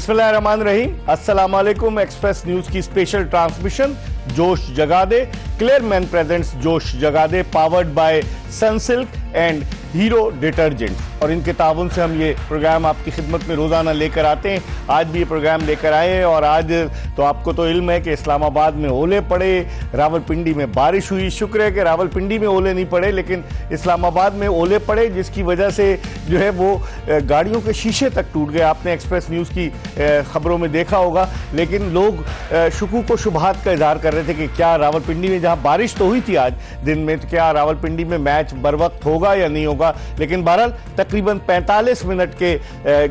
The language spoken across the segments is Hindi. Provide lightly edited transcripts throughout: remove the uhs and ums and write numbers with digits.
बिस्मिल्लाहिर्रहमानिर्रहीम, अस्सलाम वालेकुम। एक्सप्रेस न्यूज की स्पेशल ट्रांसमिशन जोश जगा दे, क्लियरमैन प्रेजेंट्स जोश जगा दे, powered by Sunsilk and Hero detergent. और इनके ताउन से हम ये प्रोग्राम आपकी खिदमत में रोज़ाना लेकर आते हैं। आज भी ये प्रोग्राम लेकर आए हैं और आज तो आपको तो इल्म है कि इस्लामाबाद में ओले पड़े, रावलपिंडी में बारिश हुई। शुक्र है कि रावलपिंडी में ओले नहीं पड़े, लेकिन इस्लामाबाद में ओले पड़े, जिसकी वजह से जो है वो गाड़ियों के शीशे तक टूट गए। आपने एक्सप्रेस न्यूज़ की खबरों में देखा होगा। लेकिन लोग शुकूक व शुबहात का इजहार कर रहे थे कि क्या रावलपिंडी में, जहाँ बारिश तो हुई थी आज दिन में, तो क्या रावलपिंडी में मैच बर वक्त होगा या नहीं होगा। लेकिन बहरहाल तकरीबन 45 मिनट के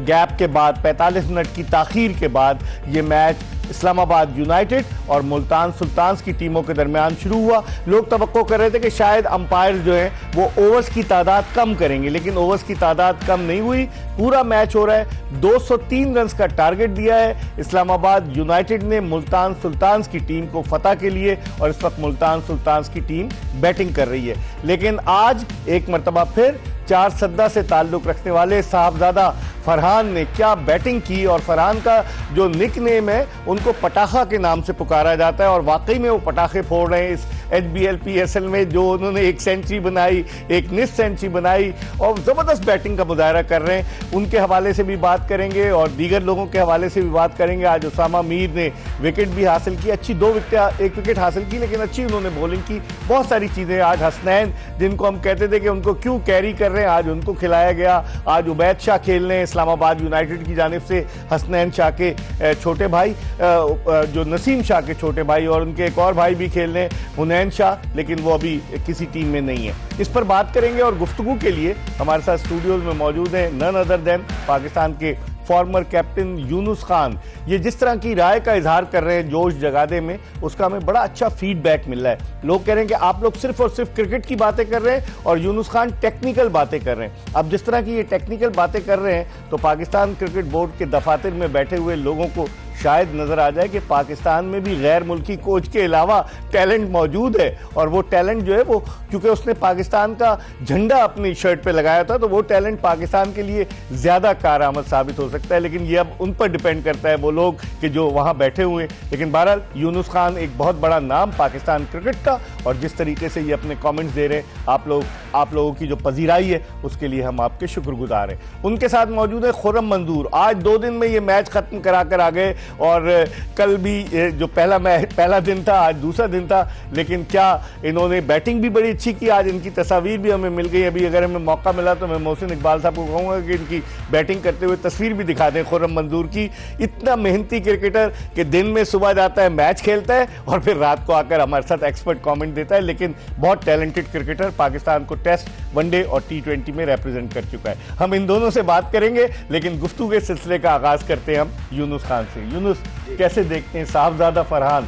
गैप के बाद, 45 मिनट की ताखीर के बाद ये मैच इस्लामाबाद यूनाइटेड और मुल्तान सुल्तान्स की टीमों के दरमियान शुरू हुआ। लोग तवक्को कर रहे थे कि शायद अंपायर जो हैं वो ओवर्स की तादाद कम करेंगे, लेकिन ओवर्स की तादाद कम नहीं हुई। पूरा मैच हो रहा है। 203 रन का टारगेट दिया है इस्लामाबाद यूनाइटेड ने मुल्तान सुल्तान्स की टीम को फतह के लिए, और इस वक्त मुल्तान सुल्तान्स की टीम बैटिंग कर रही है। लेकिन आज एक मरतबा फिर चार सद्दा से ताल्लुक रखने वाले साहबजादा फरहान ने क्या बैटिंग की। और फरहान का जो निक नेम है उनको पटाखा के नाम से पुकारा जाता है, और वाकई में वो पटाखे फोड़ रहे हैं इस HBL-PSL में। जो उन्होंने एक सेंचुरी बनाई, एक निस सेंचुरी बनाई और ज़बरदस्त बैटिंग का मुजाहरा कर रहे हैं। उनके हवाले से भी बात करेंगे और दीगर लोगों के हवाले से भी बात करेंगे। आज उसामा मीर ने विकेट भी हासिल की, अच्छी एक विकेट हासिल की, लेकिन अच्छी उन्होंने बॉलिंग की। बहुत सारी चीज़ें। आज हसनैन, जिनको हम कहते थे कि उनको क्यों कैरी कर रहे हैं, आज उनको खिलाया गया। आज उबैद शाह खेल रहे हैं इस्लामाबाद यूनाइटेड की जानिब से, हसनैन शाह के छोटे भाई, जो नसीम शाह के छोटे भाई, और उनके एक और भाई भी खेल रहे हैं, हुनैन शाह, लेकिन वो अभी किसी टीम में नहीं है। इस पर बात करेंगे और गुफ्तगू के लिए हमारे साथ स्टूडियोज में मौजूद हैं नन अदर देन पाकिस्तान के फॉर्मर कैप्टन यूनुस खान। ये जिस तरह की राय का इजहार कर रहे हैं जोश जगादे में, उसका हमें बड़ा अच्छा फीडबैक मिल रहा है। लोग कह रहे हैं कि आप लोग सिर्फ और सिर्फ क्रिकेट की बातें कर रहे हैं और यूनुस खान टेक्निकल बातें कर रहे हैं। अब जिस तरह की ये टेक्निकल बातें कर रहे हैं तो पाकिस्तान क्रिकेट बोर्ड के दफातर में बैठे हुए लोगों को शायद नजर आ जाए कि पाकिस्तान में भी गैर मुल्की कोच के अलावा टैलेंट मौजूद है। और वो टैलेंट जो है वो, क्योंकि उसने पाकिस्तान का झंडा अपनी शर्ट पे लगाया था, तो वो टैलेंट पाकिस्तान के लिए ज्यादा कारआमद साबित हो सकता है। लेकिन ये अब उन पर डिपेंड करता है, वो लोग कि जो वहां बैठे हुए हैं। लेकिन बहरहाल यूनुस खान एक बहुत बड़ा नाम पाकिस्तान क्रिकेट का, और जिस तरीके से ये अपने कॉमेंट्स दे रहे हैं, आप लोगों की जो पजीराई है उसके लिए हम आपके शुक्रगुजार हैं। उनके साथ मौजूद है खुर्रम मंजूर। आज 2 दिन में ये मैच खत्म करा कर आ गए, और कल भी जो पहला दिन था, आज दूसरा दिन था, लेकिन क्या इन्होंने बैटिंग भी बड़ी अच्छी की। आज इनकी तस्वीर भी हमें मिल गई। अभी अगर हमें मौका मिला तो मैं मोहसिन इकबाल साहब को कहूँगा कि इनकी बैटिंग करते हुए तस्वीर भी दिखा दें खुर्रम मंजूर की। इतना मेहनती क्रिकेटर कि दिन में सुबह जाता है, मैच खेलता है, और फिर रात को आकर हमारे साथ एक्सपर्ट कॉमेंट देता है। लेकिन बहुत टैलेंटेड क्रिकेटर, पाकिस्तान को टेस्ट, वनडे और T20 में रिप्रेजेंट कर चुका है। हम इन दोनों से बात करेंगे, लेकिन गुफ्तगू के सिलसिले का आगाज करते हैं हम यूनुस खान से। यूनुस, कैसे देखते हैं साहबजादा फरहान?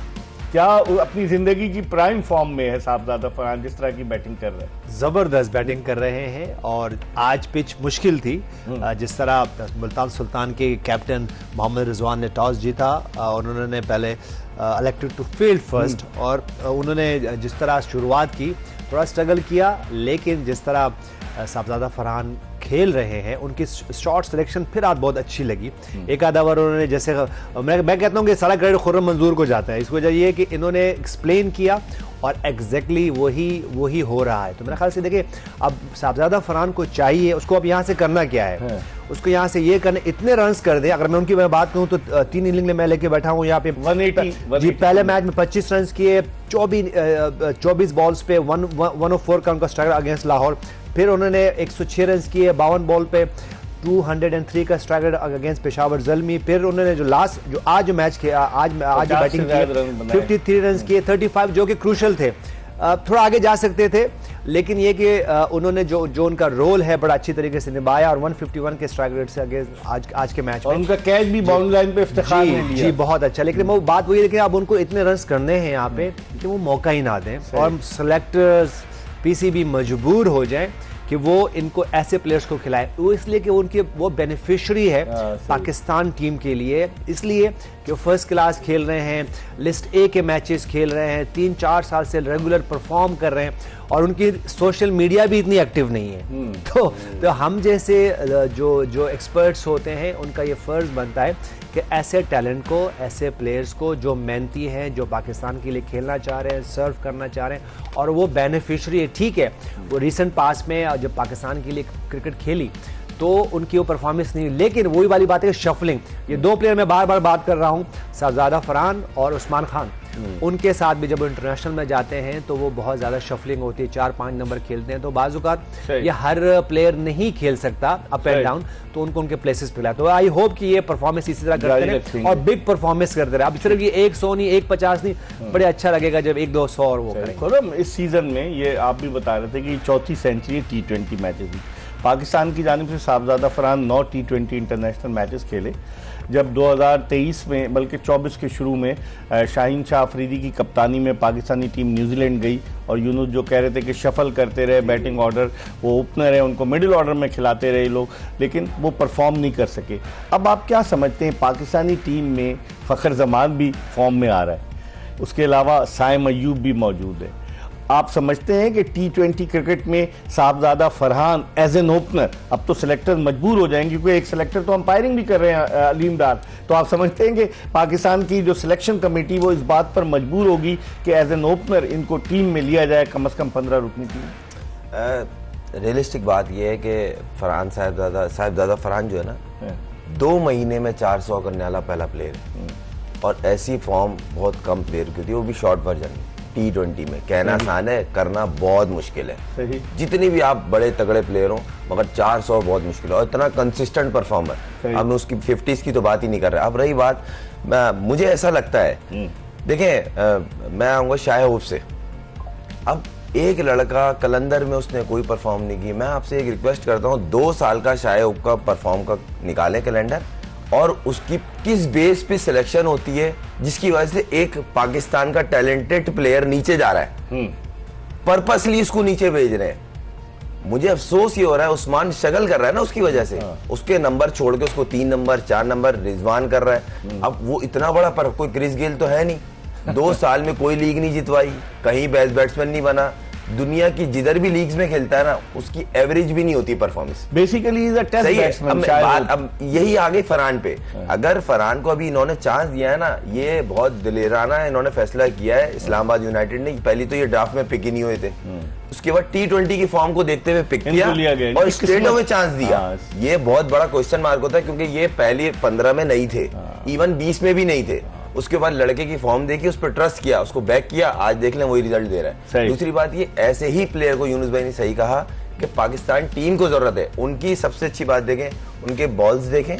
क्या अपनी जिंदगी की प्राइम फॉर्म में है साहबजादा फरहान, जिस तरह की बैटिंग कर रहे हैं? जबरदस्त बैटिंग कर रहे हैं, और आज पिच मुश्किल थी। जिस तरह मुल्तान सुल्तान के कैप्टन मोहम्मद रिजवान ने टॉस जीता और उन्होंने पहले इलेक्टेड टू फील्ड फर्स्ट, और उन्होंने जिस तरह शुरुआत की, थोड़ा स्ट्रगल किया, लेकिन जिस तरह साहबजादा फरहान खेल रहे हैं, उनकी शॉट सिलेक्शन फिर आज बहुत अच्छी लगी। एक आधा ओवर उन्होंने, जैसे मैं कहता हूँ कि सारा क्रेडिट खुर्रम मंजूर को जाता है। इस वजह ये है कि इन्होंने एक्सप्लेन किया और एग्जैक्टली वही हो रहा है। तो मेरे ख्याल से देखिए, अब साहबजादा फरहान को चाहिए, उसको अब यहाँ से करना क्या है, उसको यहाँ से ये करने, इतने रन्स कर दे। अगर मैं उनकी बात करूँ तो 3 इनिंग में मैं लेके बैठा हूँ यहाँ पे 180 जी। पहले मैच में 25 रन किए, 24 बॉल्स पे 104 का उनका स्ट्राइक अगेंस्ट लाहौर। फिर उन्होंने 106 रन किए 52 बॉल पे, 203 का स्ट्राइक अगेंस्ट पेशावर ज़ल्मी। फिर उन्होंने जो आज जो मैच किया, आज बैटिंग की 53 रन किए, 35 जो कि क्रूशल थे। थोड़ा आगे जा सकते थे, लेकिन ये कि उन्होंने जो उनका रोल है बड़ा अच्छी तरीके से निभाया, और 151 के स्ट्राइक रेट से अगेंस्ट आज के मैच में, और उनका कैच भी बाउंड्री लाइन पे इफ्तिखार ने लिया। जी बहुत अच्छा। लेकिन वो बात वही है कि अब उनको इतने रन्स करने हैं यहाँ पे कि वो मौका ही ना दें, और सेलेक्टर्स, PCB मजबूर हो जाए कि वो इनको ऐसे प्लेयर्स को खिलाए। वो इसलिए कि उनके वो बेनिफिशियरी है पाकिस्तान टीम के लिए, इसलिए कि वो फर्स्ट क्लास खेल रहे हैं, लिस्ट ए के मैचेस खेल रहे हैं, 3-4 साल से रेगुलर परफॉर्म कर रहे हैं और उनकी सोशल मीडिया भी इतनी एक्टिव नहीं है। तो हम जैसे जो एक्सपर्ट्स होते हैं उनका ये फ़र्ज़ बनता है कि ऐसे टैलेंट को, ऐसे प्लेयर्स को जो मेहनती हैं, जो पाकिस्तान के लिए खेलना चाह रहे हैं, सर्व करना चाह रहे हैं और वो बेनिफिशरी है। ठीक है, वो रिसेंट पास में जब पाकिस्तान के लिए क्रिकेट खेली तो उनकी वो परफॉर्मेंस नहीं, लेकिन वही वाली बात है शफलिंग। ये दो प्लेयर मैं बार बार बात कर रहा हूँ, शहजादा फरहान और उस्मान खान, उनके साथ भी जब इंटरनेशनल में जाते हैं तो वो बहुत ज़्यादा शफलिंग होती है, 4-5 नंबर खेलते हैं। तो बाज़-औक़ात ये हर प्लेयर नहीं खेल सकता अप एंड डाउन, तो उनको उनके प्लेसेस पे लाए। तो आई होप कि ये परफॉर्मेंस इसी तरह करते रहे और बिग परफॉर्मेंस करते रहे। अब सिर्फ ये 100 नहीं, 150 नहीं, बड़े अच्छा लगेगा जब 100-200 और वो करेंगे। इस सीजन में ये आप भी बता रहे थे कि चौथी सेंचुरी T20 मैचेस में पाकिस्तान की जानिब से शहजादा फरहान 9 T20 इंटरनेशनल मैचेस खेले। जब 2023 में बल्कि 24 के शुरू में शाहीन शाह अफरीदी की कप्तानी में पाकिस्तानी टीम न्यूजीलैंड गई और यूनुस जो कह रहे थे कि शफल करते रहे बैटिंग ऑर्डर, वो ओपनर है उनको मिडिल ऑर्डर में खिलाते रहे लोग, लेकिन वो परफॉर्म नहीं कर सके। अब आप क्या समझते हैं, पाकिस्तानी टीम में फ़खर जमान भी फॉर्म में आ रहा है, उसके अलावा साइम अय्यूब भी मौजूद है। आप समझते हैं कि T20 क्रिकेट में साहबजादा फरहान एज एन ओपनर, अब तो सिलेक्टर मजबूर हो जाएंगे क्योंकि एक सिलेक्टर तो अंपायरिंग भी कर रहे हैं अलीम डार, तो आप समझते हैं कि पाकिस्तान की जो सिलेक्शन कमेटी वो इस बात पर मजबूर होगी कि एज एन ओपनर इनको टीम में लिया जाए, कम से कम 15 रुकनी टीम? रियलिस्टिक बात यह है कि फरहान साहबजादा फरहान जो है ना, 2 महीने में 400 करने वाला पहला प्लेयर है और ऐसी फॉर्म बहुत कम प्लेयर की होती है, वो भी शॉर्ट वर्जन में। T20 में कहना आसान है, करना बहुत मुश्किल है। सही। जितनी भी आप बड़े तगड़े प्लेयर हो, मगर 400 बहुत मुश्किल है और इतना कंसिस्टेंट परफॉर्मर। अब उसकी 50s की तो बात ही नहीं कर रहा। अब रही बात, मुझे ऐसा लगता है, देखें मैं आऊँगा शाहूब से। अब एक लड़का कलंदर में उसने कोई परफॉर्म नहीं की, मैं आपसे एक रिक्वेस्ट करता हूँ 2 साल का शाहूब का परफॉर्म का निकालें कैलेंडर और उसकी किस बेस पे सिलेक्शन होती है जिसकी वजह से एक पाकिस्तान का टैलेंटेड प्लेयर नीचे जा रहा है, पर्पसली इसको नीचे भेज रहे हैं। मुझे अफसोस ये हो रहा है, उस्मान स्ट्रगल कर रहा है ना उसकी वजह से, उसके नंबर छोड़ के उसको 3 नंबर 4 नंबर रिजवान कर रहा है। अब वो इतना बड़ा पर कोई क्रिस गेल तो है नहीं, 2 साल में कोई लीग नहीं जितवाई, कहीं बेस्ट बैट्समैन नहीं बना, दुनिया की जिधर भी लीग्स में खेलता है ना उसकी एवरेज भी नहीं होती performance. Basically is a test batsman. अब यही आ गई फरहान पे। अगर फरहान को अभी इन्होंने चांस दिया है ना, ये बहुत दिलेराना है, इन्होंने फैसला किया है इस्लामाबाद यूनाइटेड ने। पहली तो ये ड्राफ्ट में पिक ही नहीं हुए थे, उसके बाद T20 की फॉर्म को देखते हुए पिक किया और स्टेटों में चांस दिया। ये बहुत बड़ा क्वेश्चन मार्क होता है क्योंकि ये पहले 15 में नहीं थे, इवन 20 में भी नहीं थे। उसके बाद लड़के की फॉर्म देखी, उस पर ट्रस्ट किया, उसको बैक किया, आज देख लें वही रिजल्ट दे रहा है। दूसरी बात, ये ऐसे ही प्लेयर को यूनुस भाई ने सही कहा कि पाकिस्तान टीम को जरूरत है। उनकी सबसे अच्छी बात देखें, उनके बॉल्स देखें,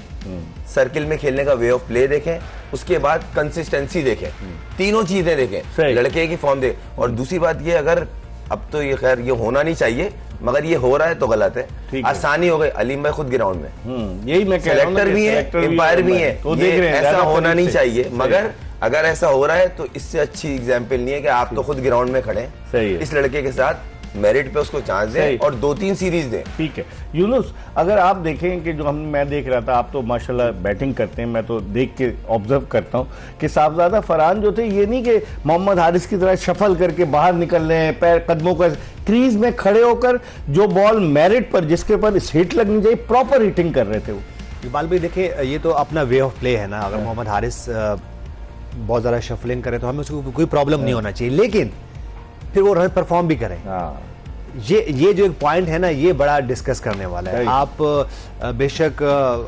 सर्किल में खेलने का वे ऑफ प्ले देखें, उसके बाद कंसिस्टेंसी देखें, तीनों चीजें देखें, लड़के की फॉर्म देखें। और दूसरी बात ये, अगर अब तो ये खैर ये होना नहीं चाहिए मगर ये हो रहा है तो गलत है, आसानी हो गई। अलीम भाई खुद ग्राउंड में, यही मैं कह रहा हूं, सेलेक्टर भी है, एम्पायर भी है, तो देख रहे हैं ऐसा होना नहीं चाहिए। मगर अगर ऐसा हो रहा है तो इससे अच्छी एग्जाम्पल नहीं है कि आप तो खुद ग्राउंड में खड़े हैं, इस लड़के के साथ मेरिट पे उसको चांस दें और 2-3 सीरीज दें। ठीक है यूनुस, अगर आप देखें कि जो मैं देख रहा था, आप तो माशाल्लाह बैटिंग करते हैं, मैं तो देख के ऑब्जर्व करता हूं कि साहबजादा फरहान जो थे, ये नहीं कि मोहम्मद हारिस की तरह शफल करके बाहर निकल रहे हैं, पैर कदमों का क्रीज में खड़े होकर जो बॉल मेरिट पर जिसके पर हिट लगनी चाहिए प्रॉपर हिटिंग कर रहे थे। वो इकबाल भाई देखिए, ये तो अपना वे ऑफ प्ले है ना। अगर मोहम्मद हारिस बहुत ज़्यादा शफलिंग करे तो हमें उसको कोई प्रॉब्लम नहीं होना चाहिए, लेकिन फिर वो रन परफॉर्म भी करें। ये जो एक पॉइंट है ना, ये बड़ा डिस्कस करने वाला है। आप बेशक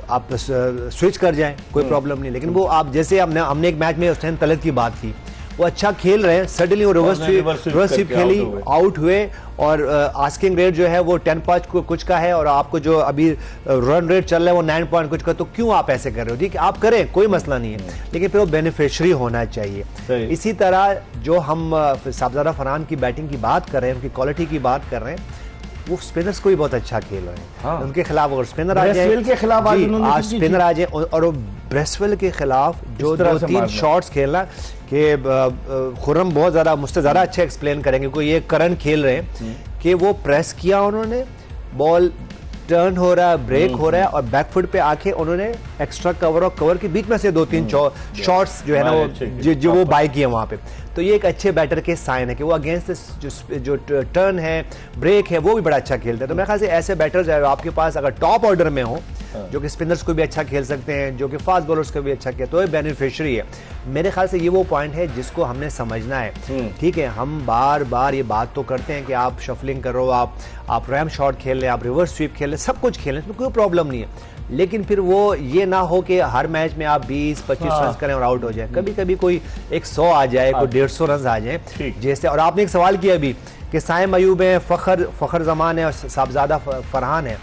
आप स्विच कर जाएं, कोई प्रॉब्लम नहीं, लेकिन वो आप जैसे हमने एक मैच में हुसैन तलत की बात की, वो अच्छा खेल रहे हैं, सडनली वो रिवर्स स्वीप खेली, आउट हुए और आस्किंग रेट जो है वो 10 कुछ का है और आपको जो अभी रन रेट चल रहा है वो 9 पॉइंट कुछ का, तो क्यों आप ऐसे कर रहे हो? ठीक, आप करें, कोई मसला नहीं है, लेकिन फिर वो बेनिफिशियरी होना चाहिए। इसी तरह जो हम साहबजादा फरहान की बैटिंग की बात कर रहे हैं, उनकी क्वालिटी की बात कर रहे हैं, वो स्पिनर्स को भी बहुत अच्छा खेल रहे हैं। उनके खिलाफ अगर स्पिनर आ जाए, आज स्पिनर आ जाए और ब्रेसवेल के खिलाफ जो 2-3 शॉट्स खेलना कि खुर्रम बहुत ज़्यादा मुझसे ज़्यादा अच्छा एक्सप्लेन करेंगे, कोई ये करंट खेल रहे हैं कि वो प्रेस किया उन्होंने, बॉल टर्न हो रहा है, ब्रेक हो रहा है और बैकफुट पे आके उन्होंने एक्स्ट्रा कवर और कवर के बीच में से 2-3 शॉट्स जो है ना वो जो वो बाय किए वहां पे। तो ये एक अच्छे बैटर के साइन है कि वो अगेंस्ट जो टर्न है, ब्रेक है, वो भी बड़ा अच्छा खेलते हैं। तो मेरे ख्याल से ऐसे बैटर्स आपके पास अगर टॉप ऑर्डर में हो, जो कि स्पिनर्स को भी अच्छा खेल सकते हैं, जो कि फास्ट बॉलर्स को भी अच्छा खेल, तो ये बेनिफिशियरी है। मेरे ख्याल से ये वो पॉइंट है जिसको हमने समझना है। ठीक है, हम बार बार ये बात तो करते हैं कि आप शफलिंग करो, आप रैम शॉट खेल लें, आप रिवर्स स्वीप खेल लें, सब कुछ खेल लें, इसमें कोई प्रॉब्लम नहीं है। लेकिन फिर वो ये ना हो कि हर मैच में आप 20-25 रन करें और आउट हो जाए। कभी कभी कोई 100 आ जाए, कोई 150 रन आ जाए जैसे। और आपने एक सवाल किया अभी कि साइम अयूब है, फखर जमान है और साहबजादा फरहान है।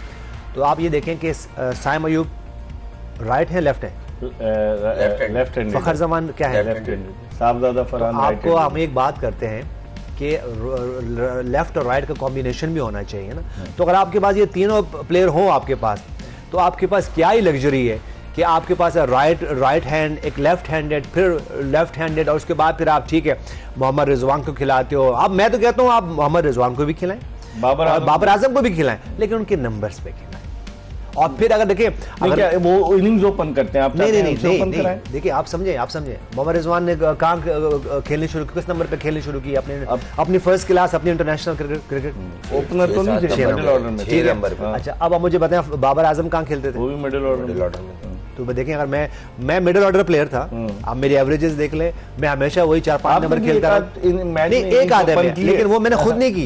तो आप ये देखें कि साइम अयूब राइट है, लेफ्ट है? Left hand. फखर जमान क्या है? Left hand. साहबजादा फरहान आपको हम एक बात करते हैं कि लेफ्ट और राइट का कॉम्बिनेशन भी होना चाहिए ना। तो अगर आपके पास ये तीनों प्लेयर हो आपके पास, तो आपके पास क्या ही लग्जरी है कि आपके पास राइट हैंड, एक लेफ्ट हैंडेड, फिर लेफ्ट हैंडेड, और उसके बाद फिर आप ठीक है मोहम्मद रिजवान को खिलाते हो। अब मैं तो कहता हूँ आप मोहम्मद रिजवान को भी खिलाएं, बाबर आजम को भी खिलाएं, लेकिन उनके नंबर्स पे खिलाएं। और फिर अगर देखिए वो इनिंग्स ओपन करते हैं आप, नहीं देखिए आप समझे मोहम्मद रिजवान ने कहाँ खेलने शुरू, किस नंबर पे खेलने शुरू की अपनी फर्स्ट क्लास, अपनी इंटरनेशनल क्रिकेट ओपनर तो नहीं थे, मिडिल ऑर्डर में, 6 नंबर पे। अच्छा, अब आप मुझे बताएं बाबर आजम कहाँ खेलते थे? वो भी मिडिल ऑर्डर में। तो देखें, अगर मैं मिडिल ऑर्डर प्लेयर था, आप मेरी एवरेजेस देख ले, मैं हमेशा वही 4-5 नंबर खेलता रहा। एक आधे में, लेकिन वो मैंने खुद नहीं की,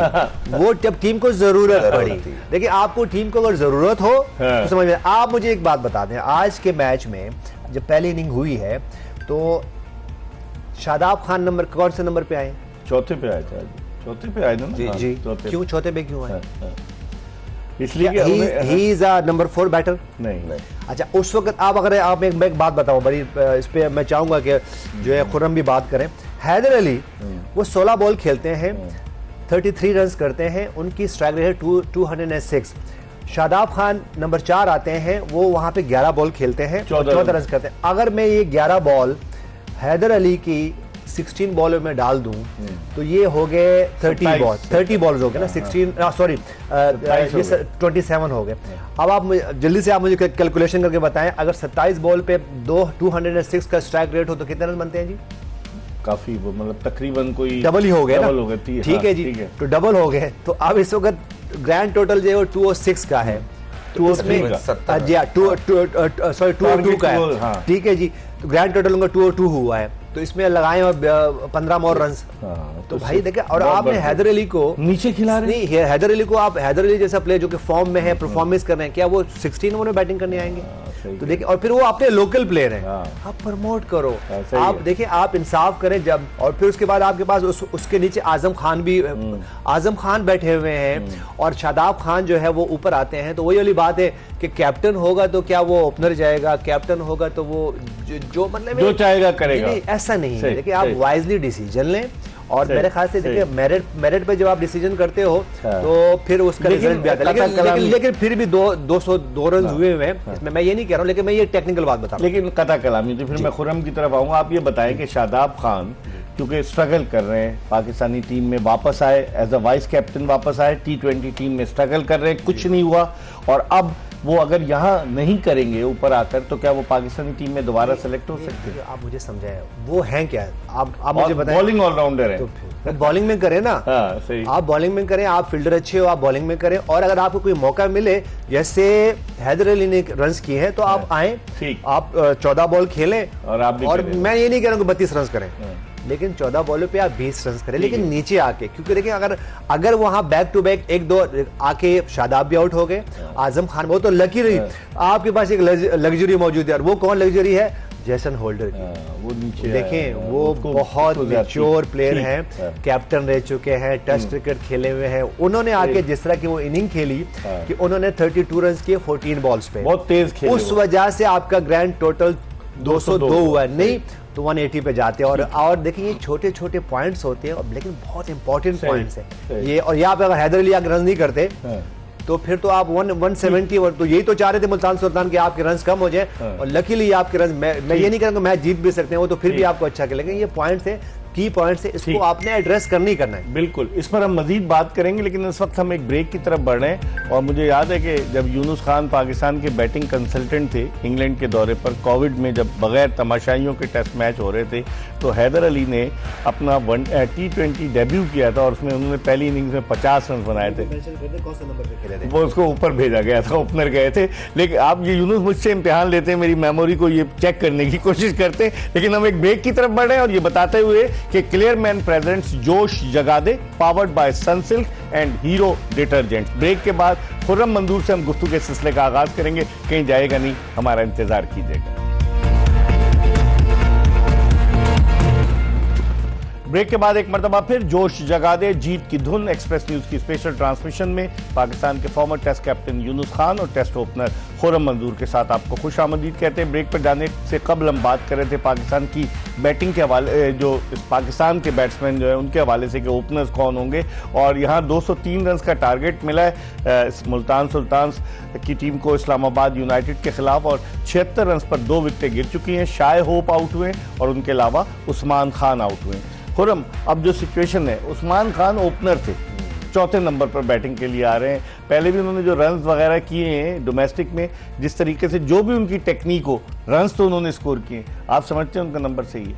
वो जब टीम को जरूरत पड़ी। देखिए, आपको टीम को अगर जरूरत हो तो समझ में। आप मुझे एक बात बता दें, आज के मैच में जब पहली इनिंग हुई है तो शादाब खान नंबर कौन से नंबर पे आए? चौथे पे आए थे। चौथे पे आए ना? जी। क्यों चौथे पे क्यों आए? इसलिए कि he is a number 4 batter नहीं। अच्छा, उस वक्त आप एक बात बताओ बड़ी, इस पे मैं चाहूंगा कि जो है खुर्रम भी बात करें। हैदर अली वो 16 बॉल खेलते हैं, 33 रन करते हैं, उनकी स्ट्राइक रेट है 206। शादाब खान नंबर 4 आते हैं, वो वहां पे 11 बॉल खेलते हैं, 14 रन करते हैं। अगर मैं ये 11 बॉल हैदर अली की 16 बॉल में डाल दूं तो ये हो गए 30 बॉल्स हो गए ना, 27 हो गए। अब आप जल्दी से आप मुझे कैलकुलेशन करके बताएं, अगर 27 बॉल पे 206 का स्ट्राइक रेट हो तो कितने रन बनते हैं जी? काफी, मतलब तकरीबन कोई डबल ही हो गए ना। ठीक है जी, तो डबल हो गए। तो अब इस वक्त ग्रैंड टोटल जो है वो 206 का है, 202 का है। ठीक है जी, तो ग्रैंड टोटल उनका 202 हुआ है। तो इसमें लगाए और 15 और रन। तो भाई देखिए, और आपने हैदर अली को नीचे खिला रहे नहीं, हैदर अली को आप, हैदर अली जैसा प्लेयर जो कि फॉर्म में है, परफॉर्मेंस कर रहे हैं, क्या वो 16 ओवर में बैटिंग करने आएंगे? तो देखिए, और फिर वो अपने लोकल प्लेयर हैं, आप प्रमोट करो, आप देखिए, आप इंसाफ करें जब। और फिर उसके बाद आपके पास उसके नीचे आजम खान भी, आजम खान बैठे हुए हैं और शादाब खान जो है वो ऊपर आते हैं। तो वही वाली बात है कि कैप्टन होगा तो क्या वो ओपनर जाएगा, कैप्टन होगा तो वो जो मतलब जो चाहेगा करेगा, ऐसा नहीं है। देखिए, आप वाइजली डिसीजन लें। और मेरे ख्याल से देखिए, मेरिट पे जब आप डिसीजन करते हो तो फिर उसका रिजल्ट भी आता है। लेकिन फिर भी 202 रन हुए हुए हैं, मैं ये नहीं कह रहा हूँ, लेकिन मैं ये टेक्निकल बात बता रहा हूँ। लेकिन कथा कलामी, तो फिर मैं खुर्रम की तरफ आऊंगा। आप ये बताएं कि शादाब खान क्योंकि स्ट्रगल कर रहे हैं, पाकिस्तानी टीम में वापस आए, एज अ वाइस कैप्टन वापस आए, T20 टीम में स्ट्रगल कर रहे हैं, कुछ नहीं हुआ, और अब वो अगर यहाँ नहीं करेंगे ऊपर आकर तो क्या वो पाकिस्तानी टीम में दोबारा सेलेक्ट हो सकते हैं? आप मुझे समझाएं, वो हैं क्या? आप मुझे बताएं। बॉलिंग ऑलराउंडर है, तो बॉलिंग में करें ना। हाँ, सही। आप बॉलिंग में करें, आप फील्डर अच्छे हो, आप बॉलिंग में करें। और अगर आपको कोई मौका मिले, जैसे हैदर अली ने रन्स किए हैं, तो आप आए, आप 14 बॉल खेलें। और मैं ये नहीं कह रहा हूँ कि 32 रन करें, लेकिन 14 बॉलों पे आप 20 रन करें, लेकिन नीचे आके। क्योंकि देखिए, अगर वहां बैक टू बैक 1-2 आके शादाब भी आउट हो गए, आजम खान, वो तो लकी रही। आपके पास एक लग्जरी मौजूद है, और वो कौन लग्जरी है? जेसन होल्डर की। वो नीचे देखें, वो बहुत मैच्योर प्लेयर हैं, कैप्टन रह चुके हैं, टेस्ट क्रिकेट खेले हुए हैं। उन्होंने आके जिस तरह की वो इनिंग खेली कि उन्होंने 32 रन किए 14 बॉल्स पे, बहुत तेज खेले, उस वजह से आपका ग्रैंड टोटल 202 हुआ है। नहीं तो 180 पे जाते हैं। और देखिए, ये छोटे छोटे पॉइंट्स होते हैं, लेकिन बहुत इंपॉर्टेंट पॉइंट्स हैं ये। और यहाँ पे अगर हैदर अली रन नहीं करते तो फिर तो आप 170, और तो यही तो चाह रहे थे मुल्तान सुल्तान के आपके रन कम हो जाए, और लकीली आपके रन, मैं ये नहीं कहूँगा मैच जीत भी सकते हैं वो, तो फिर भी आपको अच्छा खेलेंगे। ये पॉइंट्स है की पॉइंट्स है, इसको आपने एड्रेस करना ही करना है। बिल्कुल, इस पर हम मजीद बात करेंगे, लेकिन इस वक्त हम एक ब्रेक की तरफ बढ़ रहे हैं। और मुझे याद है कि जब यूनुस खान पाकिस्तान के बैटिंग कंसल्टेंट थे इंग्लैंड के दौरे पर, कोविड में जब बगैर तमाशाइयों के टेस्ट मैच हो रहे थे, तो हैदर अली ने अपना T20 डेब्यू किया था और उसमें उन्होंने पहली इनिंग्स में 50 रन बनाए थे। कौन सा नंबर पे खेले थे? वो उसको ऊपर भेजा गया था, ओपनर गए थे। लेकिन आप ये यूनुस मुझसे इम्तिहान लेते हैं, मेरी मेमोरी को ये चेक करने की कोशिश करते हैं। लेकिन हम एक ब्रेक की तरफ बढ़ रहे हैं और ये बताते हुए कि क्लियर मैन प्रेजेंट्स जोश जगा दे, powered by Sunsilk and Hero detergent. Break के बाद खुर्रम मंजूर से हम गुफ्तगू के सिलसिले का आगाज करेंगे। कहीं जाएगा नहीं, हमारा इंतजार कीजिएगा। ब्रेक के बाद एक मरतबा फिर जोश जगा दे, जीत की धुन एक्सप्रेस न्यूज की स्पेशल ट्रांसमिशन में पाकिस्तान के former test captain Younis Khan और टेस्ट ओपनर खुर्रम मंजूर के साथ आपको खुश आमदीद कहते हैं। ब्रेक पर जाने से कबल हम बात कर रहे थे पाकिस्तान की बैटिंग के हवाले, जो पाकिस्तान के बैट्समैन जो है उनके हवाले से कि ओपनर्स कौन होंगे। और यहाँ 203 रन का टारगेट मिला है मुल्तान सुल्तान्स की टीम को इस्लामाबाद यूनाइटेड के खिलाफ, और 76 रन पर 2 विकेटें गिर चुकी हैं। शाय होप आउट हुए और उनके अलावा उस्मान खान आउट हुए। खुर्रम, अब जो सिचुएशन है, उस्मान खान ओपनर थे, चौथे नंबर पर बैटिंग के लिए आ रहे हैं। पहले भी उन्होंने जो रन्स वगैरह किए हैं डोमेस्टिक में, जिस तरीके से जो भी उनकी टेक्निक हो, रन्स तो उन्होंने स्कोर किए। आप समझते हैं उनका नंबर सही है?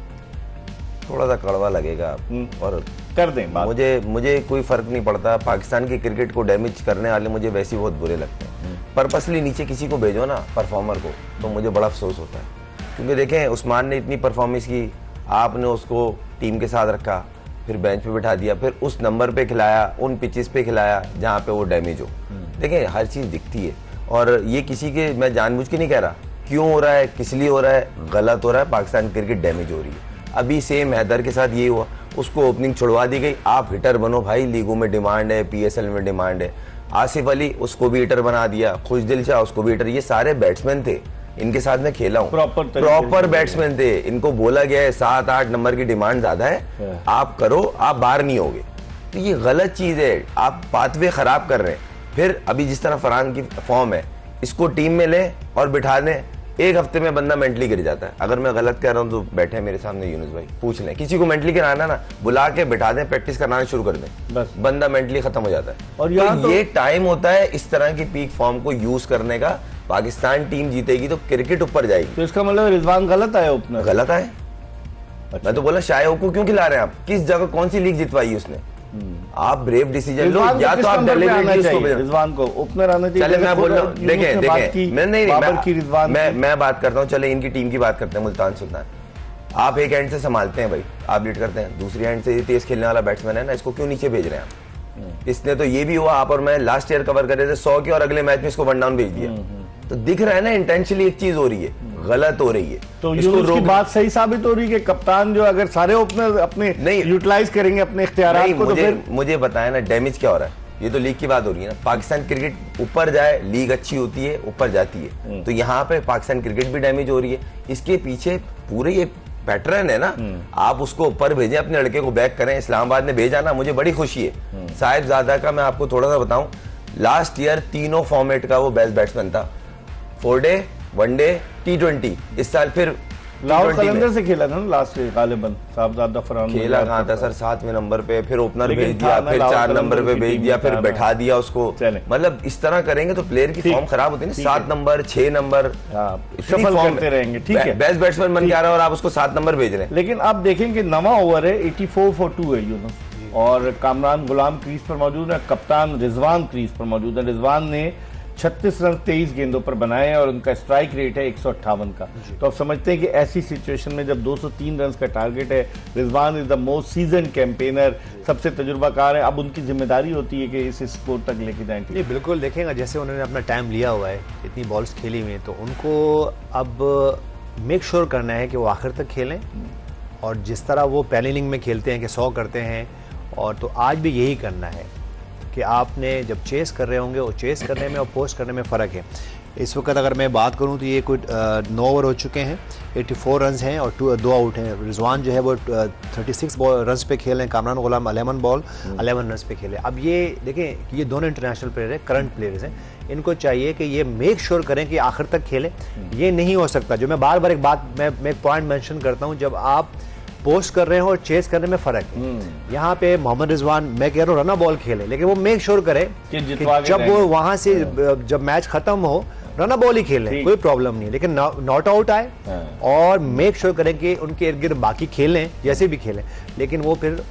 थोड़ा सा कड़वा लगेगा और कर दें बात। मुझे कोई फर्क नहीं पड़ता। पाकिस्तान की क्रिकेट को डैमेज करने वाले मुझे वैसे ही बहुत बुरे लगते हैं। पर्पसली नीचे किसी को भेजो ना, परफॉर्मर को, तो मुझे बड़ा अफसोस होता है। क्योंकि देखें, उस्मान ने इतनी परफॉर्मेंस की, आपने उसको टीम के साथ रखा, फिर बेंच पे बिठा दिया, फिर उस नंबर पे खिलाया, उन पिचेस पे खिलाया जहाँ पे वो डैमेज हो। देखें, हर चीज़ दिखती है और ये किसी के, मैं जानबूझ के नहीं कह रहा, क्यों हो रहा है, किस लिए हो रहा है, गलत हो रहा है। पाकिस्तान क्रिकेट डैमेज हो रही है। अभी सेम हैदर के साथ ये हुआ, उसको ओपनिंग छुड़वा दी गई। आप हिटर बनो भाई, लीगों में डिमांड है, PSL में डिमांड है। आसिफ अली, उसको भी हिटर बना दिया, खुशदिल शाह, उसको भी हिटर। ये सारे बैट्समैन थे, इनके साथ मैं खेला हूँ, प्रॉपर बैट्समैन थे। इनको बोला गया है 7-8 नंबर की डिमांड ज्यादा है, आप करो, आप बाहर नहीं होगे। तो ये गलत चीज है, आप पाथवे खराब कर रहे हैं। फिर अभी जिस तरह फरहान की फॉर्म है, इसको टीम में ले और बिठा दें, 1 हफ्ते में बंदा मेंटली गिर जाता है। अगर मैं गलत कह रहा हूँ तो बैठे मेरे सामने यूनुस भाई, पूछ लें, किसी को मेंटली गिराना ना, बुला के बिठा दें, प्रैक्टिस कराना शुरू कर दें, बस बंदा मेंटली खत्म हो जाता है। और तो ये टाइम होता है इस तरह की पीक फॉर्म को यूज करने का। पाकिस्तान टीम जीतेगी तो क्रिकेट ऊपर जाएगी। तो इसका मतलब रिजवान गलत आया ओपनर? गलत आए। अच्छा। मैं तो बोला शाय को क्यों खिला रहे हैं आप? किस जगह कौन सी लीग जितवाई उसने? आप ब्रेव डिसीजन लो, या तो आप डेलिबरेटली उसको भेजो। रिजवान को ओपनर आना चाहिए। चले, मैं बोल रहा हूं, देखें मैं बात करता हूं। चले, इनकी टीम की बात करते हैं, मुल्तान सुल्तान। आप एक एंड से संभालते हैं भाई, आप लीड करते हैं, दूसरी एंड से तेज खेलने वाला बैट्समैन है ना, इसको क्यों नीचे भेज रहे हैं आप? इसने तो ये भी हुआ, आप और मैं लास्ट ईयर कवर कर रहे थे 100 के, और अगले मैच में इसको 1 डाउन भेज दिया। तो दिख रहा है ना, इंटेंशनली एक चीज हो रही है, गलत हो रही है। तो यूनुस की बात सही साबित हो रही है कि कप्तान जो अगर सारे ओपनर अपने नहीं यूटिलाइज करेंगे अपने इख्तियारात को, तो फिर मुझे बताया ना डैमेज क्या हो रहा है। ये तो लीग की बात हो रही है ना। पाकिस्तान क्रिकेट ऊपर जाए, लीग अच्छी होती है, ऊपर जाती है। तो यहाँ पे पाकिस्तान क्रिकेट भी डैमेज हो रही है। इसके पीछे पूरे ये पैटर्न है ना। आप उसको ऊपर भेजें, अपने लड़के को बैक करें। इस्लामाबाद ने भेजा ना, मुझे बड़ी खुशी है। साहिबजादा का मैं आपको थोड़ा सा बताऊं, लास्ट ईयर तीनों फॉर्मेट का वो बेस्ट बैट्समैन था, 4 डे, 1 डे, T20। इस साल फिर लाहौर कलंदर से खेला था ना लास्ट ईयर, गालिबन साहिबजादा फरहान खेला कहाँ था सर? 7वें नंबर पे, फिर ओपनर भेज दिया, फिर 4 नंबर पे भेज दिया, फिर बैठा दिया उसको। मतलब इस तरह करेंगे तो प्लेयर की फॉर्म खराब होती है ना। 7 नंबर, 6 नंबर शफल करते रहेंगे। ठीक है, बेस्ट बैट्समैन बन के आ रहा है और आप उसको 7 नंबर भेज रहे हैं। लेकिन आप देखेंगे 9वां ओवर है, 84 for 2 है यूनुस, और कामरान गुलाम क्रीज पर मौजूद है, कप्तान रिजवान क्रीज पर मौजूद है। रिजवान ने 36 रन 23 गेंदों पर बनाए हैं और उनका स्ट्राइक रेट है 158 का। तो आप समझते हैं कि ऐसी सिचुएशन में जब 203 रन का टारगेट है, Rizwan is the most season campaigner, सबसे तजुर्बाकार है। अब उनकी जिम्मेदारी होती है कि इस स्कोर तक लेके जाएं। ये बिल्कुल देखेंगे, जैसे उन्होंने अपना टाइम लिया हुआ है, इतनी बॉल्स खेली हुई हैं, तो उनको अब मेक श्योर करना है कि वो आखिर तक खेलें। और जिस तरह वो पहली इनिंग में खेलते हैं कि 100 करते हैं, और तो आज भी यही करना है कि आपने जब चेस कर रहे होंगे, वो चेस करने में और पोस्ट करने में फ़र्क है। इस वक्त अगर मैं बात करूं तो ये कोई 9 ओवर हो चुके हैं, 84 रन हैं और 2 आउट हैं। रिजवान जो है वो 36 रन पे खेले हैं, कामरान गुलाम 11 बॉल 11 रन पे खेले। अब ये देखें, ये दोनों इंटरनेशनल प्लेयर हैं, करंट प्लेयर्स हैं, इनको चाहिए कि ये मेक श्योर करें कि आखिर तक खेलें। ये नहीं हो सकता, जो मैं बार बार एक बात, मैं एक पॉइंट मेंशन करता हूँ, जब आप पोस्ट कर रहे हैं और चेस करने में फर्क है। यहाँ पे मोहम्मद रिजवान, मैं कह रहा हूँ रन बॉल खेले, लेकिन वो मेक श्योर करे कि कि जब वो वहां से जब मैच खत्म हो रन बॉल ही खेलें, कोई प्रॉब्लम नहीं है, लेकिन नॉट आउट आए और मेक श्योर करें कि उनके इर्द गिर्द बाकी खेलें जैसे भी खेलें, लेकिन वो फिर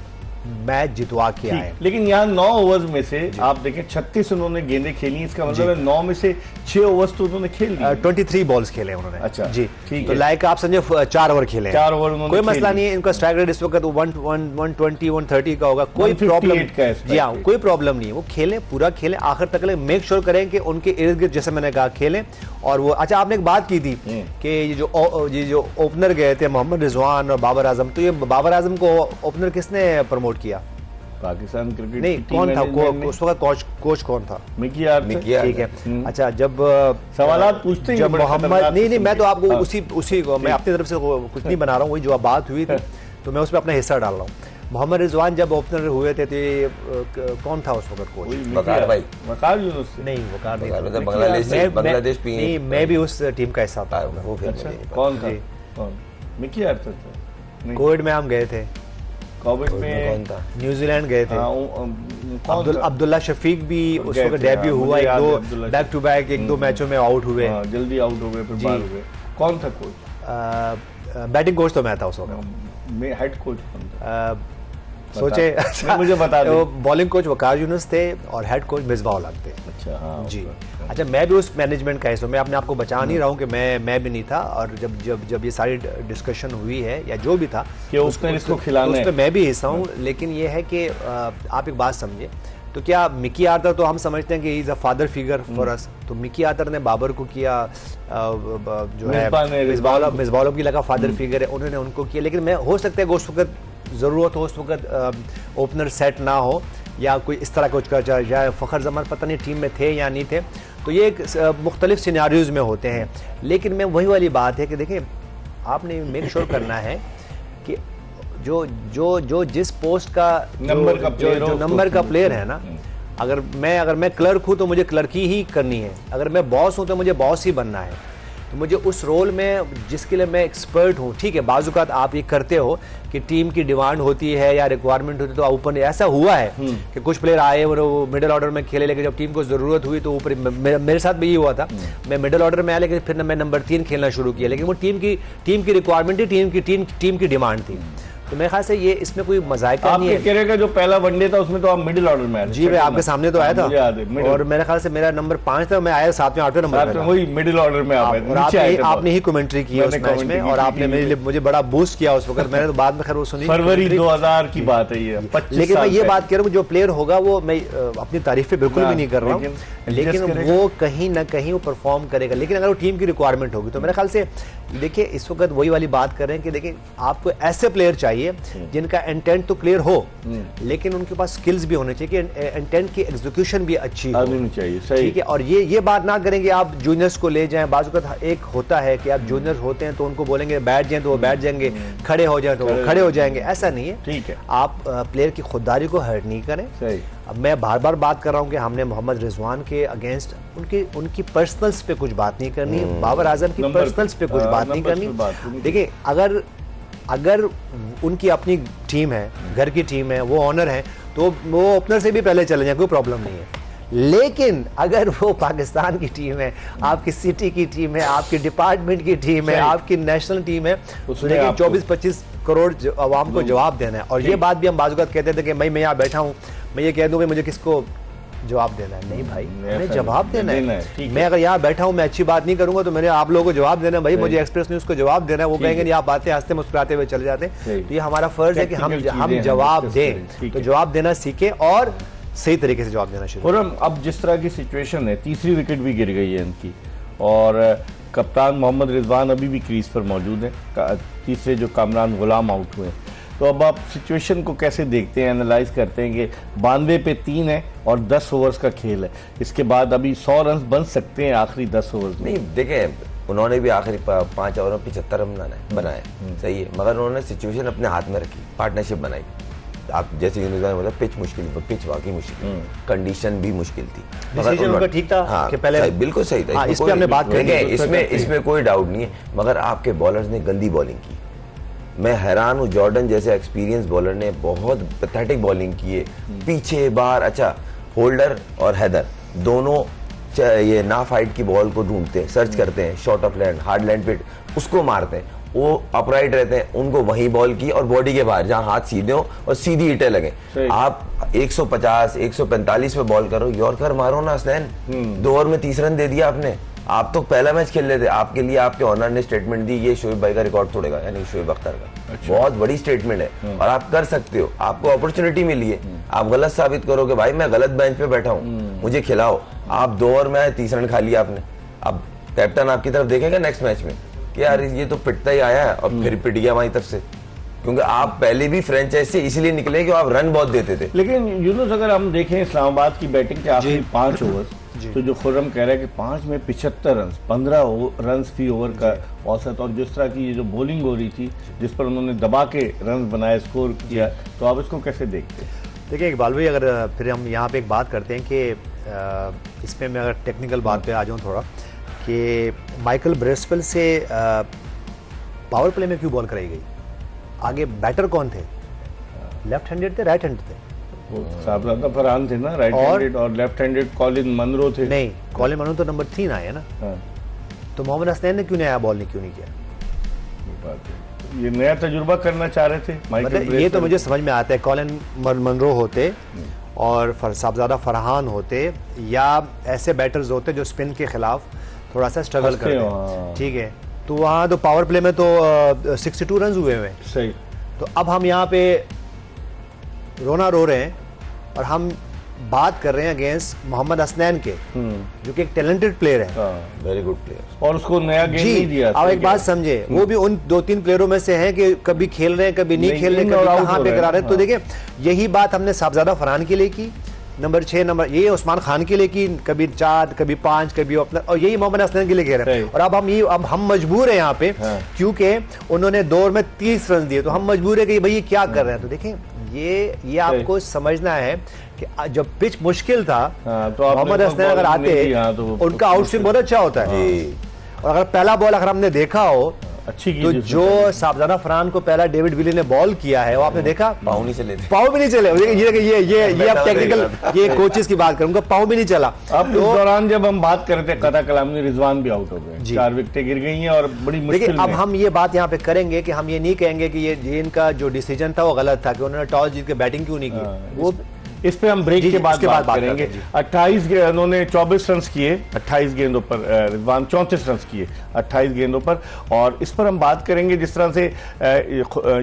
मैच जितवा के आए। लेकिन यहाँ 9 ओवर्स में से आप देखें 36 उन्होंने गेंदें खेली, इसका मतलब है 9 में से 6 ओवर्स तो उन्होंने खेल दिए। 23 बॉल्स खेले उन्होंने। अच्छा जी, ठीक तो है। लाइक आप समझे 4 ओवर खेले, 4 ओवर उन्होंने कोई खेल मसला लिए। नहीं है। इनका स्ट्राइक रेट इस वक्त 120 130 का होगा, कोई 158 प्रॉब्लम का है strike जी हाँ, rate। कोई प्रॉब्लम नहीं है। वो खेलें, पूरा खेलें आखिर तक, मेक श्योर करें कि उनके इर्द गिर्द जैसे मैंने कहा खेलें। और वो अच्छा, आपने एक बात की थी कि ये जो ओपनर गए थे मोहम्मद रिजवान और बाबर आजम, तो ये बाबर आजम को ओपनर किसने प्रमोट किया? पाकिस्तान क्रिकेट नहीं, कौन था उस वक्त कोच कौन था? मिकी यार ठीक है। अच्छा, जब सवालात पूछते हैं जब बड़े मोहम्मद खतरनाक नहीं, किस्म मैं के। तो आपको हाँ। उसी को मैं अपनी तरफ से कुछ नहीं बना रहा हूँ, वही जो बात हुई थी तो मैं उसमें अपना हिस्सा डाल रहा हूँ। मोहम्मद रिजवान जब ओपनर हुए थे तो ये कौन था उस वक्त कोच? वही मिकी वकार यार। भाई। वकार यूनुस से। नहीं, वकार नहीं वकार था। मतलब बांग्लादेश भी नहीं, मैं भी उस टीम का हिस्सा था। वो फिर अच्छा मुझे नहीं पता। कौन था? जी। कौन? मिकी यार था। नहीं, कोविड में हम गए थे, कोविड कौन में था? न्यूजीलैंड गए थे। कौन था? अब्दुल्ला शफीक भी उस गए वक्त थे, डेब्यू हाँ, हुआ, मुझे याद है, एक अब्दुल्ला दो बैक टू बैक एक दो मैचों में आउट हुए। हाँ, जल्दी आउट हो गए फिर जी। बाहर हो गए। कौन था कोच? बैटिंग कोच तो मैं था उस वक्त। मैं हेड कोच कौन था? सोचे नहीं, मुझे बता दो। बॉलिंग कोच वकार यूनुस थे और हेड कोच मिसबाह उल हक थे। अच्छा हाँ जी। ओके। अच्छा, मैं भी उस मैनेजमेंट का हिस्सा, मैं अपने आप को बचा नहीं रहा हूँ कि मैं भी नहीं था। और जब ये सारी डिस्कशन हुई है या जो भी था कि उसने इसको खिलाना है। उसमें मैं भी हिस्सा हूँ, लेकिन ये है कि आप एक बात समझे, तो क्या मिकी आर्थर तो हम समझते हैं कि he is a father figure for us, तो मिकी आर्थर ने बाबर को किया, जो है मिसबाह की लगा फादर फिगर है, उन्होंने उनको किया। लेकिन मैं हो सकता है कि उस वक्त ज़रूरत हो, उस वक्त ओपनर सेट ना हो या कोई इस तरह कुछ कर जाए, फ़खर जमान पता नहीं टीम में थे या नहीं थे, तो ये एक मुख्तलिफ सिनारियोज़ में होते हैं। लेकिन मैं वही वाली बात है कि देखिए, आपने मेक श्योर करना है कि जो जिस पोस्ट का नंबर का प्लेयर हो, जो नंबर का प्लेयर है ना, अगर मैं क्लर्क हूँ तो मुझे क्लर्की ही करनी है, अगर मैं बॉस हूँ तो मुझे बॉस ही बनना है। तो मुझे उस रोल में जिसके लिए मैं एक्सपर्ट हूँ, ठीक है, बाज़-औक़ात आप ये करते हो कि टीम की डिमांड होती है या रिक्वायरमेंट होती है तो ऊपर, ऐसा हुआ है कि कुछ प्लेयर आए और वो मिडिल ऑर्डर में खेले, लेकिन जब टीम को ज़रूरत हुई तो ऊपर, मेरे साथ भी ये हुआ था, मैं मिडिल ऑर्डर में आया लेकिन फिर मैं नंबर 3 खेलना शुरू किया, लेकिन वो टीम की रिक्वायरमेंट थी, टीम की डिमांड थी। तो मेरे ख्याल से ये इसमें कोई मजायका नहीं है। आपके कैरियर का जो पहला वनडे था उसमें तो आप मिडिल ऑर्डर में आए थे। जी, मैं आपके सामने तो आया था, मुझे याद है, और मेरे ख्याल से मेरा नंबर 5 था, मैं आया 7वें 8वें नंबर पे था। वही मिडिल ऑर्डर में आप आए थे, और नीचे आए थे आपने ही कमेंट्री की उस मैच में, और आपने मेरे लिए मुझे बड़ा बूस्ट किया उस वक्त। मैंने तो बाद में खैर वो सुनी, फरवरी 2000 की बात है ये, 25 लेकिन मैं साल ये पहले। बात कह रहा हूँ, जो प्लेयर होगा वो मैं अपनी तारीफें बिल्कुल भी नहीं कर रहा हूँ, लेकिन वो कहीं ना कहीं वो परफॉर्म करेगा। लेकिन अगर वो टीम की रिक्वायरमेंट होगी तो मेरे ख्याल से, देखिए, इस वक्त वही वाली बात कर रहे हैं कि देखिए, आपको ऐसे प्लेयर चाहिए जिनका इंटेंट तो क्लियर हो, लेकिन उनके पास स्किल्स भी होने चाहिए कि इंटेंट की एग्जीक्यूशन भी अच्छी हो, चाहिए। सही, ठीक है। और ये बात ना करेंगे आप जूनियर्स को ले जाएं। बाज़ वक़्त एक होता है कि आप जूनियर होते हैं तो उनको बोलेंगे बैठ जाएं तो वो बैठ जाएंगे, खड़े हो जाएं तो वो खड़े हो जाएंगे, ऐसा नहीं है। ठीक है, आप प्लेयर की खुददारी को हर्ट नहीं करें। सही। अब मैं बार बार बात कर रहा हूँ कि हमने मोहम्मद रिजवान के अगेंस्ट उनकी पर्सनल्स पे कुछ बात नहीं करनी, बाबर आजम की पर्सनल्स पे कुछ बात नहीं करनी। देखिए, अगर उनकी अपनी टीम है, घर की टीम है, वो ऑनर है, तो वो ओपनर से भी पहले चले जाए, कोई प्रॉब्लम नहीं है। लेकिन अगर वो पाकिस्तान की टीम है, आपकी सिटी की टीम है, आपकी डिपार्टमेंट की टीम है, आपकी नेशनल टीम है, लेकिन 24-25 करोड़ आवाम को जवाब देना है। और ये बात भी हम बाज़ वक़्त कहते थे कि मैं यहाँ बैठा हूँ, मैं ये कह दूँ कि मुझे किसको जवाब देना है। नहीं भाई, हमें जवाब देना है। मैं अगर यहाँ बैठा हूँ, मैं अच्छी बात नहीं करूंगा तो मैंने आप लोगों को जवाब देना है। भाई, मुझे एक्सप्रेस न्यूज़ को जवाब देना है। वो कहेंगे आप बातें हंसते मुस्कुराते हुए चले जाते हैं। तो ये हमारा फर्ज है कि हम जवाब दें, तो जवाब देना सीखें और सही तरीके से जवाब देना शुरू। और अब जिस तरह की सिचुएशन है, तीसरी विकेट भी गिर गई है इनकी, और कप्तान मोहम्मद रिजवान अभी भी क्रीज पर मौजूद हैं, तीसरे जो कामरान गुलाम आउट हुए। तो अब आप सिचुएशन को कैसे देखते हैं, एनालाइज करते हैं कि 92 पे 3 है और 10 ओवर्स का खेल है, इसके बाद अभी 100 रन बन सकते हैं आखिरी 10 ओवर्स में? नहीं, देखें, उन्होंने भी आखिरी 5 ओवर में 75 रन बनाए, सही है, मगर उन्होंने सिचुएशन अपने हाथ में रखी, पार्टनरशिप बनाई। आप जैसे बोला, पिच मुश्किल, पिच वाकई मुश्किल, कंडीशन भी मुश्किल थी, मगर ठीक था। हाँ, कि पहले बिल्कुल सही था। इस पे हमने बात करेंगे, इसमें कोई डाउट नहीं है, मगर आपके बॉलर्स ने गंदी बॉलिंग की, मैं हैरान हूँ, जॉर्डन जैसे एक्सपीरियंस बॉलर ने बहुत पैथेटिक बॉलिंग की है, पीछे बाहर। अच्छा, होल्डर और हैदर दोनों ये ना फाइट की बॉल को ढूंढते हैं, सर्च करते हैं, short of length, hard length pitch, उसको मारते हैं। वो अपराइट रहते हैं, उनको वही बॉल की और बॉडी के बाहर जहां हाथ सीधे हो और सीधी ईंटें लगे। आप 150 145 पे बॉल करो, यॉर्कर मारो ना हसनैन। 2 ओवर में 30 रन दे दिया आपने। आप तो पहला मैच खेल रहे थे, आपके लिए आपके ऑनर ने स्टेटमेंट दी, ये शोएब भाई का रिकॉर्ड तोड़ेगा, यानी शोएब अख्तर का। अच्छा। बहुत बड़ी स्टेटमेंट है और आप कर सकते हो, आपको अपॉर्चुनिटी मिली है। आप गलत साबित करोगे, भाई मैं गलत बेंच पे बैठा हूँ, मुझे खिलाओ। आप 2 ओवर में आए, 30 रन खा लिया आपने। अब कैप्टन आपकी तरफ देखेगा नेक्स्ट मैच में कि यार ये तो पिटता ही आया है और फिर पिट गया वहीं तरफ से, क्योंकि आप पहले भी फ्रेंचाइज से इसलिए निकले कि आप रन बहुत देते थे। लेकिन यूनुस अगर हम देखें इस्लामाबाद की बैटिंग के आखिरी 5 ओवर, तो जो खुर्रम कह रहा है कि 5 में 75 रन, 15 रन फी ओवर का औसत, और जिस तरह की ये जो बॉलिंग हो रही थी जिस पर उन्होंने दबा के रन बनाए, स्कोर किया, तो आप इसको कैसे देखते हैं? देखिए इकबाल भाई, अगर फिर हम यहाँ पे एक बात करते हैं कि इसमें मैं अगर टेक्निकल बात पे आ जाऊँ थोड़ा, कि माइकल ब्रेसवेल से पावर प्ले में क्यों बॉल कराई गई? आगे बैटर कौन थे? लेफ्ट हैंडेड थे, राइट हैंडेड थे? साहबजादा फरहान थे ना, राइट हैंडेड, और लेफ्ट हैंडेड कॉलिन मनरो थे। नहीं, कॉलिन मनरो तो नंबर 3 आए ना। तो मोहम्मद हसनैन ने क्यों नहीं आया, बॉल ने क्यों नहीं किया? ये नया तजुर्बा करना चाह रहे थे मतलब ये तो मुझे समझ में आता है, कॉलिन मनरो होते और साहबजादा फरहान होते, या ऐसे बैटर्स होते जो स्पिन के खिलाफ थोड़ा सा स्ट्रगल करते हैं, ठीक है। तो वहाँ तो पावर प्ले में तो 62 रन हुए हुए। सही। तो अब हम यहाँ पे रोना रो रहे हैं और हम बात कर रहे हैं अगेंस्ट मोहम्मद हसनैन के, जो कि एक टैलेंटेड प्लेयर है, वेरी गुड प्लेयर, और उसको नया गेम नहीं दिया। अब एक बात समझे, वो भी उन 2-3 प्लेयरों में से हैं कि कभी खेल रहे हैं, कभी नहीं खेल रहे, कभी कहाँ पे करा रहे हैं। तो देखिए यही बात हमने साहबजादा फरहान के लिए की, नंबर 6 नंबर ये उस्मान खान के लिए की, कभी 4 कभी 5 कभी अपना, और यही मोहम्मद हसनैन के लिए कह रहे हैं। और अब हम मजबूर है यहाँ पे, क्योंकि उन्होंने 2 ओवर में 30 रन दिए, तो हम मजबूर है कि भाई ये क्या कर रहे हैं। तो देखें ये आपको समझना है कि जब पिच मुश्किल था, तो मोहम्मद हसनैन अगर आते तो उनका आउटस्विंग बहुत अच्छा होता है, और अगर पहला बॉल अगर हमने देखा हो अच्छी तो जो साहबजादा फरहान को पहला डेविड विली ने बॉल किया है, वो आपने देखा, पाँव नहीं चले, पाँव भी नहीं चले। ये अब टेक्निकल ये कोचेस की बात करूंगा, पाँव भी नहीं चला। अब इस दौरान जब हम बात कर रहे थे, कता कलामी रिजवान भी आउट हो गए, 4 विकेटें गिर गई हैं और बड़ी मुश्किल में। अब हम ये बात यहाँ पे करेंगे कि हम ये नहीं कहेंगे कि ये इनका जो डिसीजन था वो गलत था, कि उन्होंने टॉस जीत के बैटिंग क्यों नहीं की। वो इस पे हम ब्रेक के बाद बात करेंगे। 28 उन्होंने 24 रन किए 28 गेंदों पर, रिजवान 34 रन किए 28 गेंदों पर, और इस पर हम बात करेंगे। जिस तरह से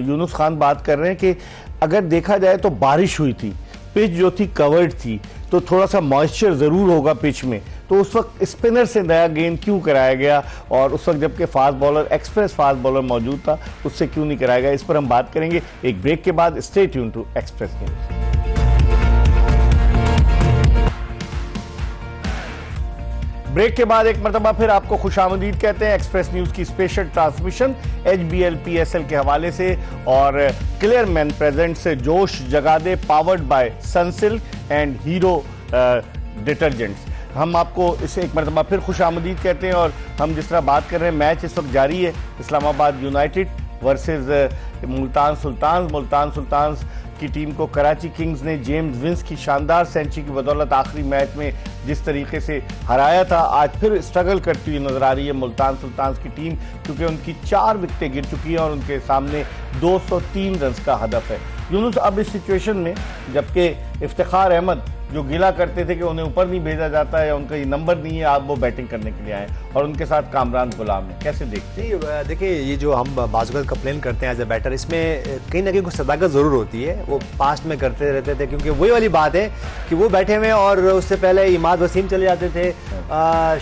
यूनुस खान बात कर रहे हैं कि अगर देखा जाए तो बारिश हुई थी, पिच जो थी कवर्ड थी, तो थोड़ा सा मॉइस्चर जरूर होगा पिच में, तो उस वक्त स्पिनर से नया गेंद क्यों कराया गया, और उस वक्त जबकि fast bowler, express fast bowler मौजूद था, उससे क्यों नहीं कराया गया? इस पर हम बात करेंगे एक ब्रेक के बाद। Stay tune to Express News. Break के बाद एक मरतबा फिर आपको खुशामदीद कहते हैं एक्सप्रेस न्यूज की स्पेशल ट्रांसमिशन HBL PSL के हवाले से, और क्लियर मैन प्रेजेंट से जोश जगा दे, powered by Sunsilk and Hero detergents. हम आपको इसे एक मरतबा फिर खुशामदीद कहते हैं, और हम जिस तरह बात कर रहे हैं, मैच इस वक्त जारी है, Islamabad United versus Multan sultans. Multan sultans की टीम को कराची किंग्स ने जेम्स विंस की शानदार सेंचुरी की बदौलत आखिरी मैच में जिस तरीके से हराया था, आज फिर स्ट्रगल करती हुई नजर आ रही है मुल्तान सुल्तान्स की टीम, क्योंकि उनकी 4 विकेटें गिर चुकी हैं और उनके सामने 203 रन का हदफ है। यूनुस, अब इस सिचुएशन में जबकि इफ्तिखार अहमद जो गिला करते थे कि उन्हें ऊपर नहीं भेजा जाता है, उनका ये नंबर नहीं है, आप वो बैटिंग करने के लिए आए, और उनके साथ कामरान गुलाम है, कैसे देखते हैं? देखिए ये जो हम बाज़ कंप्लेन करते हैं एज ए बैटर, इसमें कहीं ना कहीं कुछ सदाकत ज़रूर होती है। वो पास्ट में करते रहते थे, क्योंकि वही वाली बात है कि वो बैठे हुए और उससे पहले इमाद वसीम चले जाते थे,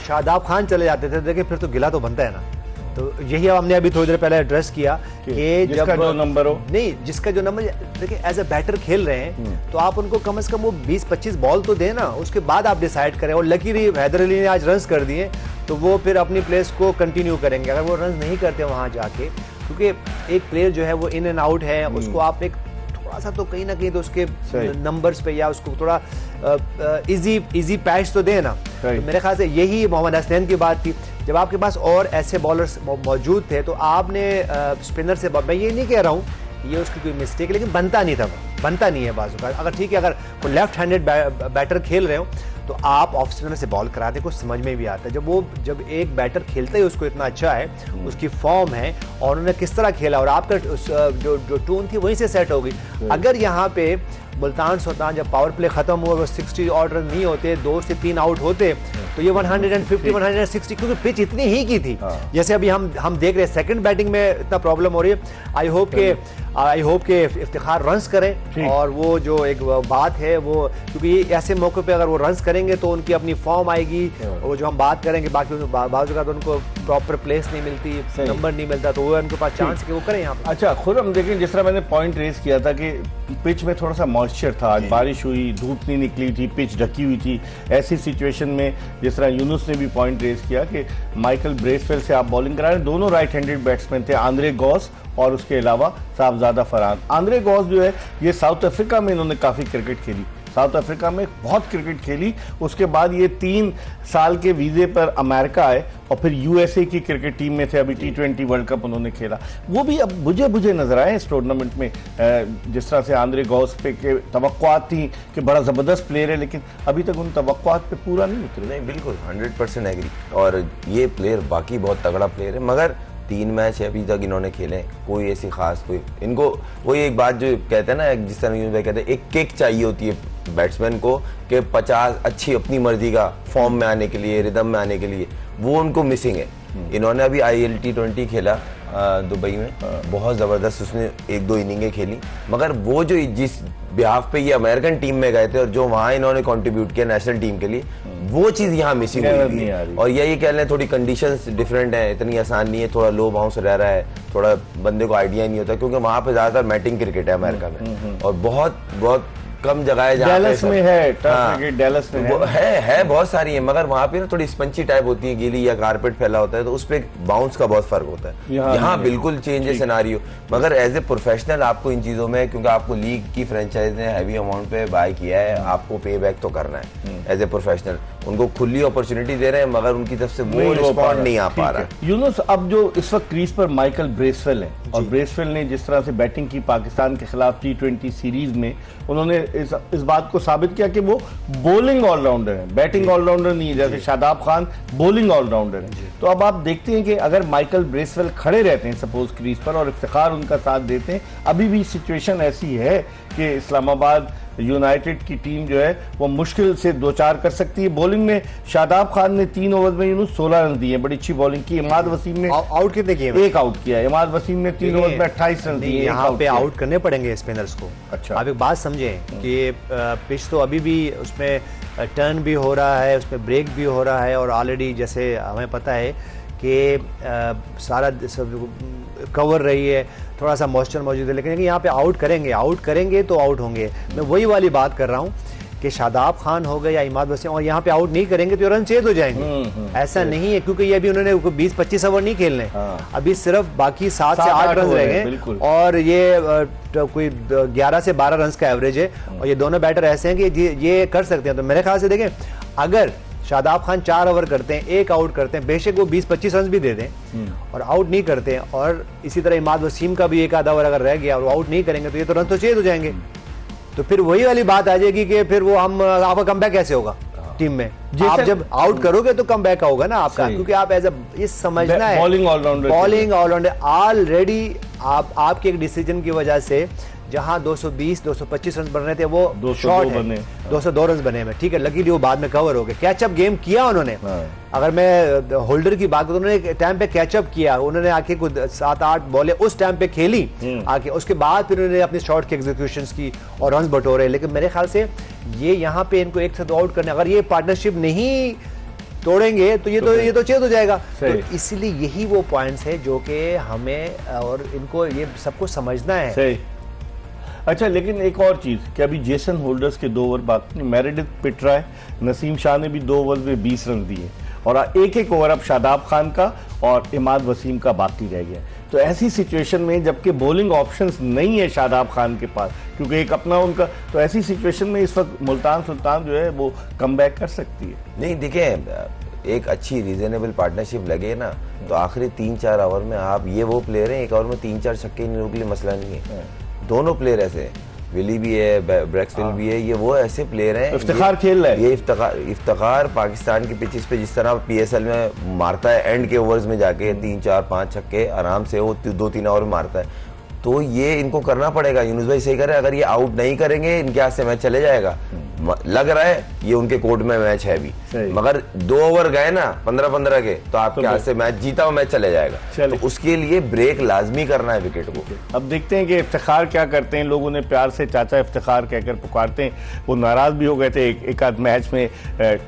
शादाब खान चले जाते थे, देखिए फिर तो गिला तो बनता है ना। तो यही हमने अभी थोड़ी देर पहले एड्रेस किया कि जिसका जो नंबर हो, नहीं जिसका जो नंबर, देखिए एज ए बैटर खेल रहे हैं तो आप उनको कम से कम वो 20-25 बॉल तो देना, उसके बाद आप डिसाइड करें। और लकीली हैदर अली ने आज रन्स कर दिए, तो वो फिर अपनी प्लेस को कंटिन्यू करेंगे। अगर वो रन्स नहीं करते वहां जाके, क्योंकि एक प्लेयर जो है वो इन एंड आउट है, उसको आप एक थोड़ा सा तो कहीं ना कहीं तो उसके नंबर्स पे या उसको थोड़ा इजी पैच तो देना। तो मेरे ख्याल से यही मोहम्मद हसनैन की बात थी। जब आपके पास और ऐसे बॉलर्स मौजूद थे तो आपने स्पिनर से, मैं ये नहीं कह रहा हूँ ये उसकी कोई मिस्टेक है, लेकिन बनता नहीं था, बनता नहीं है बाजू का। अगर ठीक है, अगर वो लेफ्ट हैंडेड बैटर खेल रहे हो तो आप ऑफ स्पिनर से बॉल कराते कुछ समझ में भी आता है। जब एक बैटर खेलता ही उसको इतना अच्छा है, उसकी फॉर्म है और उन्होंने किस तरह खेला और आपका जो टून थी वहीं से सेट हो गई। अगर यहाँ पे मुल्तान सुल्तान जब पावर प्ले खत्म हुआ, वो 60 ऑर्डर नहीं होते, 2 से 3 आउट होते तो ये 150 160, क्योंकि पिच इतनी ही की थी। जैसे अभी हम देख रहे हैं सेकंड बैटिंग में इतना प्रॉब्लम हो रही है। आई होप के इफ्तिखार रन्स करें और वो जो एक बात है वो, क्योंकि ऐसे मौके पे अगर वो रन्स करेंगे तो उनकी अपनी फॉर्म आएगी। वो जो हम बात करेंगे बाकी बाजू का तो उनको प्रॉपर प्लेस नहीं मिलती, नंबर नहीं मिलता, तो वो उनके पास चांस है कि वो करें यहाँ पे। अच्छा खुर्रम, देखें जिस तरह मैंने पॉइंट रेज किया था कि पिच में थोड़ा सा मॉइस्चर था, आज बारिश हुई, धूप नहीं निकली थी, पिच ढकी हुई थी। ऐसी सिचुएशन में जिस तरह यूनुस ने भी पॉइंट रेज किया कि माइकल ब्रेसवेल से आप बॉलिंग करा रहे हैं, दोनों राइट हैंडेड बैट्समैन थे, आंद्रे गॉस और उसके अलावा साहबजादा फरहान। आंद्रे गॉस जो है ये साउथ अफ्रीका में इन्होंने काफ़ी क्रिकेट खेली, साउथ अफ्रीका में बहुत क्रिकेट खेली। उसके बाद ये 3 साल के वीज़े पर अमेरिका आए और फिर यूएसए की क्रिकेट टीम में थे। अभी T20 वर्ल्ड कप उन्होंने खेला, वो भी अब बुझे नजर आए इस टूर्नामेंट में। जिस तरह से आंद्रे गॉस पे के तवक्कुआत थी कि बड़ा ज़बरदस्त प्लेयर है, लेकिन अभी तक उन तवक्कुआत पे पूरा नहीं उतरे। नहीं, बिल्कुल 100% एग्री। और ये प्लेयर बाकी बहुत तगड़ा प्लेयर है, मगर 3 मैच है अभी तक इन्होंने खेले, कोई ऐसी खास कोई इनको वही एक बात जो कहते हैं ना, जिस तरह यूनुस भाई कहते हैं, एक किक चाहिए होती है बैट्समैन को कि 50 अच्छी अपनी मर्जी का फॉर्म में आने के लिए, रिदम में आने के लिए, वो उनको मिसिंग है। इन्होंने अभी IL T20 खेला दुबई में, बहुत ज़बरदस्त उसने 1-2 इनिंगें खेली, मगर वो जो जिस बिहाफ पे ये अमेरिकन टीम में गए थे और जो वहाँ इन्होंने कंट्रीब्यूट किया नेशनल टीम के लिए, वो चीज़ यहाँ मिसिंग हुई है। और यही कह लें थोड़ी कंडीशंस डिफरेंट है, इतनी आसान नहीं है, थोड़ा लो बाउंस रह रहा है, थोड़ा बंदे को आइडिया नहीं होता, क्योंकि वहाँ पे ज़्यादातर मैटिंग क्रिकेट है अमेरिका में और बहुत बहुत कम जगह है जहाँ डैलस में है, डैलस में है बहुत सारी है, मगर वहाँ पे ना थोड़ी स्पंची टाइप होती है, गीली या कारपेट फैला होता है, तो उस पे बाउंस का बहुत फर्क होता है। यहाँ बिल्कुल चेंज है सिनारियो। मगर एज ए प्रोफेशनल आपको इन चीजों में, क्योंकि आपको लीग की फ्रेंचाइज ने हैवी अमाउंट पे बाय किया है, आपको पे बैक तो करना है एज ए प्रोफेशनल। उनको खुली अपॉर्चुनिटी दे रहे हैं, मगर उनकी तरफ से वो रिस्पॉन्ड नहीं आ पा रहा। यूनुस, अब जो इस वक्त क्रीज पर माइकल ब्रेसवेल है, और ब्रेसवेल ने जिस तरह से बैटिंग की पाकिस्तान के खिलाफ T20 सीरीज में, उन्होंने इस बात को साबित किया कि वो बॉलिंग ऑलराउंडर है, बैटिंग ऑलराउंडर नहीं है। जैसे शादाब खान बॉलिंग ऑलराउंडर है। तो अब आप देखते हैं कि अगर माइकल ब्रेसवेल खड़े रहते हैं सपोज क्रीज पर और इफ्तिखार उनका साथ देते हैं, अभी भी सिचुएशन ऐसी है कि इस्लामाबाद यूनाइटेड की टीम जो है वो मुश्किल से 2-4 कर सकती है। बॉलिंग में शादाब खान ने 3 ओवर में यूनुस 16 रन दिए, बड़ी अच्छी बॉलिंग की। इमाद वसीम ने आउट कितने किए? 1 आउट किया। इमाद वसीम ने 3 ओवर में 28 रन दिए। यहाँ पे आउट करने पड़ेंगे स्पिनर्स को। अच्छा, आप एक बात समझें कि पिच तो अभी भी उसमें टर्न भी हो रहा है, उसमें ब्रेक भी हो रहा है, और ऑलरेडी जैसे हमें पता है कि सारा कवर रही है, थोड़ा सा मॉइस्चर मौजूद है, लेकिन यहाँ पे आउट करेंगे तो आउट होंगे। मैं वही वाली बात कर रहा हूँ कि शादाब खान हो गए या इमाद वसीम, और यहाँ पे आउट नहीं करेंगे तो रन चेज हो जाएंगे। ऐसा नहीं है, क्योंकि ये अभी उन्होंने 20-25 ओवर नहीं खेलने, अभी सिर्फ बाकी 7 से 8 रन रह गए, और ये कोई 11 से 12 रन का एवरेज है, और ये दोनों बैटर ऐसे हैं कि ये कर सकते हैं। तो मेरे ख्याल से देखें, अगर शादाब खान 4 ओवर करते हैं, 1 आउट करते हैं, बेशक वो 20-25 रन भी दे दें और आउट नहीं करते हैं, और इसी तरह इमाद वसीम का भी 1 आधा ओवर अगर रह गया और वो आउट नहीं करेंगे तो ये तो रन तो चेज हो जाएंगे। तो फिर वही वाली बात आ जाएगी कि फिर वो आपका कमबैक कैसे होगा टीम में? आप जब आउट करोगे तो कमबैक होगा ना आपका, क्योंकि आप एज ये समझना है बॉलिंग ऑलराउंडर ऑलरेडी आपके एक डिसीजन की वजह से जहां 220-225 रन बन रहे थे वो शॉर्ट है, 202 रन बने में, ठीक है, लकीली वो बाद में कवर हो गए। कैचअप गेम किया उन्होंने। अगर मैं होल्डर की बात करूं, उन्होंने टाइम पे कैचअप किया, उन्होंने आके कुछ 7-8 बॉलें उस टाइम पे खेली आके, उसके बाद फिर उन्होंने अपनी शॉट के एग्जीक्यूशंस की और रन बटोरे। लेकिन मेरे ख्याल से ये यहाँ पे इनको एक साथ आउट करने, अगर ये पार्टनरशिप नहीं तोड़ेंगे तो ये तो चेज हो जाएगा। तो इसलिए यही वो पॉइंट्स है जो कि हमें और इनको ये सबको समझना है। अच्छा, लेकिन एक और चीज कि अभी जेसन होल्डर्स के 2 ओवर बाकी, मेरेडिथ पिट रहा है, नसीम शाह ने भी 2 ओवर में 20 रन दिए, और 1-1 ओवर अब शादाब खान का और इमाद वसीम का बाकी रह गया। तो ऐसी सिचुएशन में जबकि बॉलिंग ऑप्शंस नहीं है शादाब खान के पास, क्योंकि एक अपना उनका, तो ऐसी सिचुएशन में इस वक्त मुल्तान सुल्तान जो है वो कमबैक कर सकती है। नहीं देखिए, एक अच्छी रीजनेबल पार्टनरशिप लगे ना तो आखिरी 3-4 ओवर में आप, ये वो प्लेयर हैं, एक ओवर में 3-4 छक्के इन लोगों के लिए मसला नहीं है। दोनों प्लेयर ऐसे हैं, विली भी है, ब्रैक्सविल भी है, ये वो ऐसे प्लेयर हैं। इफ्तिखार खेल रहा है, ये इफ्तिखार पाकिस्तान की पिचेस पे जिस तरह PSL में मारता है, एंड के ओवर्स में जाके 3-4-5 छक्के आराम से वो 2-3 ओवर मारता है, तो ये इनको करना पड़ेगा। यूनुस भाई सही करे, अगर ये आउट नहीं करेंगे इनके हाथ से मैच चले जाएगा। लग रहा है ये उनके कोर्ट में मैच है भी, मगर 2 ओवर गए ना 15-15 के, तो आपके हाथ से मैच जीता हुआ मैच चले जाएगा। तो उसके लिए ब्रेक लाजमी करना है विकेट को। अब देखते हैं कि इफ्तिखार क्या करते हैं। लोगों ने प्यार से चाचा इफ्तिखार कहकर पुकारते हैं, वो नाराज भी हो गए थे एक आध मैच में,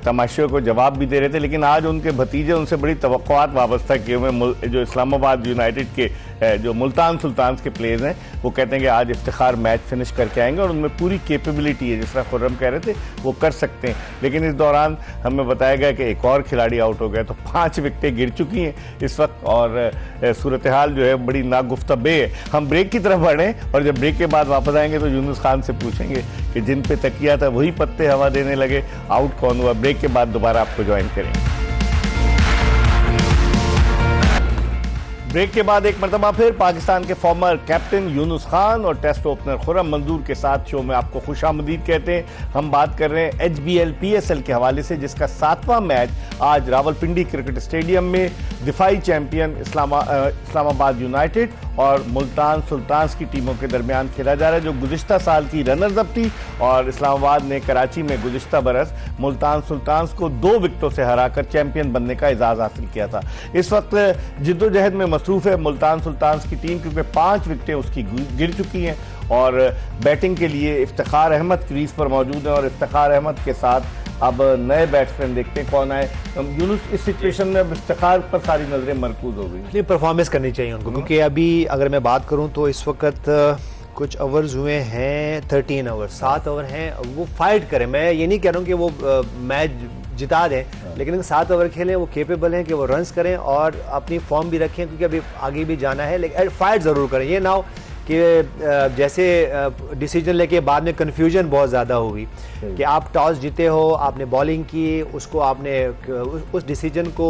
तमाशियों को जवाब भी दे रहे थे, लेकिन आज उनके भतीजे उनसे बड़ी तवक्कुआत वाबस्ता किए हुए, जो इस्लामाबाद यूनाइटेड के जो मुल्तान सुल्तान के प्लेयर्स हैं, वो कहते हैं कि आज इफ्तिखार मैच फिनिश करके आएंगे और उनमें पूरी कैपेबिलिटी है, जिस तरह खुर्रम कह रहे थे वो कर सकते हैं। लेकिन इस दौरान हमें बताया गया कि एक और खिलाड़ी आउट हो गया, तो 5 विकेटें गिर चुकी हैं इस वक्त और सूरत हाल जो है बड़ी नागुफ्तबे है। हम ब्रेक की तरफ बढ़ें और जब ब्रेक के बाद वापस आएंगे तो यूनुस खान से पूछेंगे कि जिन पे तकिया था वही पत्ते हवा देने लगे, आउट कौन हुआ। ब्रेक के बाद दोबारा आपको ज्वाइन करेंगे। ब्रेक के बाद एक मरतबा फिर पाकिस्तान के फॉर्मर कैप्टन यूनुस खान और टेस्ट ओपनर खुर्रम मंजूर के साथ शो में आपको खुशामदीद कहते हैं। हम बात कर रहे हैं HBL PSL के हवाले से, जिसका 7वां मैच आज रावलपिंडी क्रिकेट स्टेडियम में दिफाई चैंपियन इस्लामाबाद यूनाइटेड और मुल्तान सुल्तान की टीमों के दरमियान खेला जा रहा है, जो गुज़िश्ता साल की रनर्स अप थी। और इस्लामाबाद ने कराची में गुज़िश्ता बरस मुल्तान सुल्तान को 2 विकेटों से हराकर चैंपियन बनने का एजाज़ हासिल किया था। इस वक्त जिद्दोजहद में मसरूफ़ है मुल्तान सुल्तान की टीम, क्योंकि 5 विकेटें उसकी गिर चुकी हैं और बैटिंग के लिए इफ्तिखार अहमद क्रीज पर मौजूद है और इफ्तिखार अहमद के साथ अब नए बैट्समैन देखते हैं कौन आए। यूनुस, इस सिचुएशन में अब इफ्तिखार पर सारी नजरें मरकूज हो गई। परफॉर्मेंस करनी चाहिए उनको, क्योंकि अभी अगर मैं बात करूं तो इस वक्त कुछ ओवर्स हुए हैं, 13 ओवर, 7 ओवर हैं, वो फाइट करें। मैं ये नहीं कह रहा हूँ कि वो मैच जिता दें, लेकिन 7 ओवर खेलें, वो केपेबल हैं कि वो रन्स करें और अपनी फॉर्म भी रखें, क्योंकि अभी आगे भी जाना है, लेकिन फाइट ज़रूर करें। ये ना हो कि जैसे डिसीजन लेके बाद में कन्फ्यूजन बहुत ज़्यादा होगी कि आप टॉस जीते हो, आपने बॉलिंग की, उसको आपने उस डिसीजन को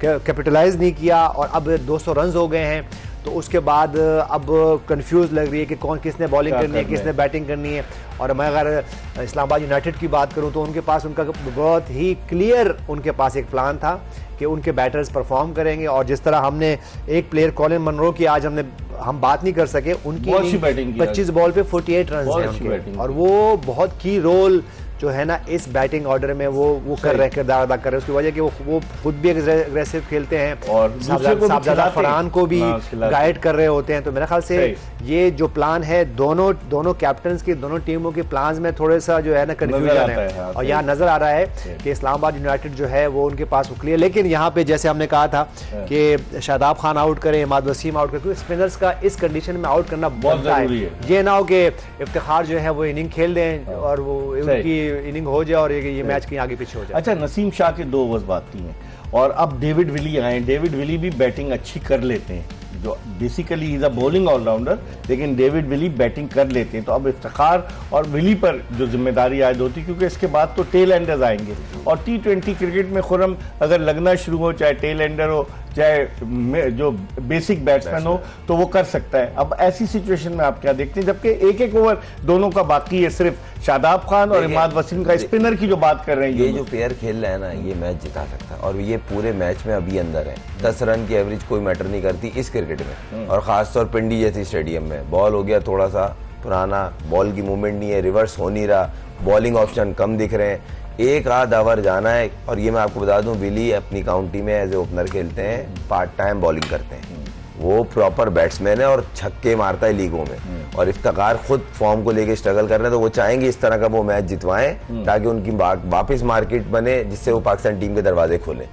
कैपिटलाइज नहीं किया और अब 200 रन हो गए हैं, तो उसके बाद अब कंफ्यूज लग रही है कि कौन किसने बॉलिंग करनी है, किसने बैटिंग करनी है। और मैं अगर इस्लामाबाद यूनाइटेड की बात करूं तो उनके पास उनका बहुत ही क्लियर उनके पास एक प्लान था कि उनके बैटर्स परफॉर्म करेंगे। और जिस तरह हमने एक प्लेयर कॉलिन मनरो की आज हम बात नहीं कर सके, उनकी 25 बॉल पे 48 रन हैं उनके, और वो बहुत की रोल जो है ना इस बैटिंग ऑर्डर में वो कर रहे किरदार अदा कर रहे हैं। उसकी वजह कि वो खुद भी एग्रेसिव खेलते हैं और साहबजादा फरहान को भी गाइड कर रहे होते हैं। तो मेरे ख्याल से ये जो प्लान है दोनों कैप्टन्स की, दोनों टीमों के प्लान्स में थोड़ा सा जो है ना कंफ्यूजन है और यहाँ नजर आ रहा है कि इस्लामाबाद यूनाइटेड जो है वो उनके पास क्लियर। लेकिन यहाँ पे जैसे हमने कहा था कि शादाब खान आउट करें, इमाद वसीम आउट करें, स्पिनर्स का इस कंडीशन में आउट करना बहुत जरूरी है। ये ना हो कि इफ्तिखार जो है वो इनिंग खेल दें और वो उनकी इनिंग हो जाए और ये मैच कहीं आगे पीछे हो जाए। अच्छा, नसीम शाह के 2 ओवर्स बाकी हैं और अब डेविड विली आए। डेविड विली भी बैटिंग अच्छी कर लेते हैं, जो basically is a bowling allrounder, लेकिन डेविड विली बैटिंग कर लेते हैं। तो अब इफ्तिखार और विली पर जो जिम्मेदारी आयद होती, क्योंकि इसके बाद तो टेल एंडर्स आएंगे और T20 क्रिकेट में खुर्रम अगर लगना शुरू हो, चाहे टेल एंडर हो चाहे जो बेसिक बैट्समैन हो, तो वो कर सकता है। अब ऐसी सिचुएशन में आप क्या देखते हैं, जबकि एक ओवर दोनों का बाकी है, सिर्फ शादाब खान और इमाद वसीम का, स्पिनर की जो बात कर रहे हैं, ये जो प्लेयर खेल रहा है ना, ये मैच जिता सकता है और ये पूरे मैच में अभी अंदर है। 10 रन की एवरेज कोई मैटर नहीं करती इस क्रिकेट में, और खासतौर पिंडी जैसी स्टेडियम में। बॉल हो गया थोड़ा सा पुराना, बॉल की मूवमेंट नहीं है, रिवर्स हो नहीं रहा, बॉलिंग ऑप्शन कम दिख रहे हैं, एक आध ओवर जाना है। और ये मैं आपको बता दूं, विली अपनी काउंटी में एज ए ओपनर खेलते हैं, पार्ट टाइम बॉलिंग करते हैं, वो प्रॉपर बैट्समैन है और छक्के मारता है लीगों में। और इफ्तिखार खुद फॉर्म को लेके स्ट्रगल कर रहे हैं, तो वो चाहेंगे इस तरह का वो मैच जितवाएं ताकि उनकी वापस मार्केट बने, जिससे वो पाकिस्तान टीम के दरवाजे खोलें।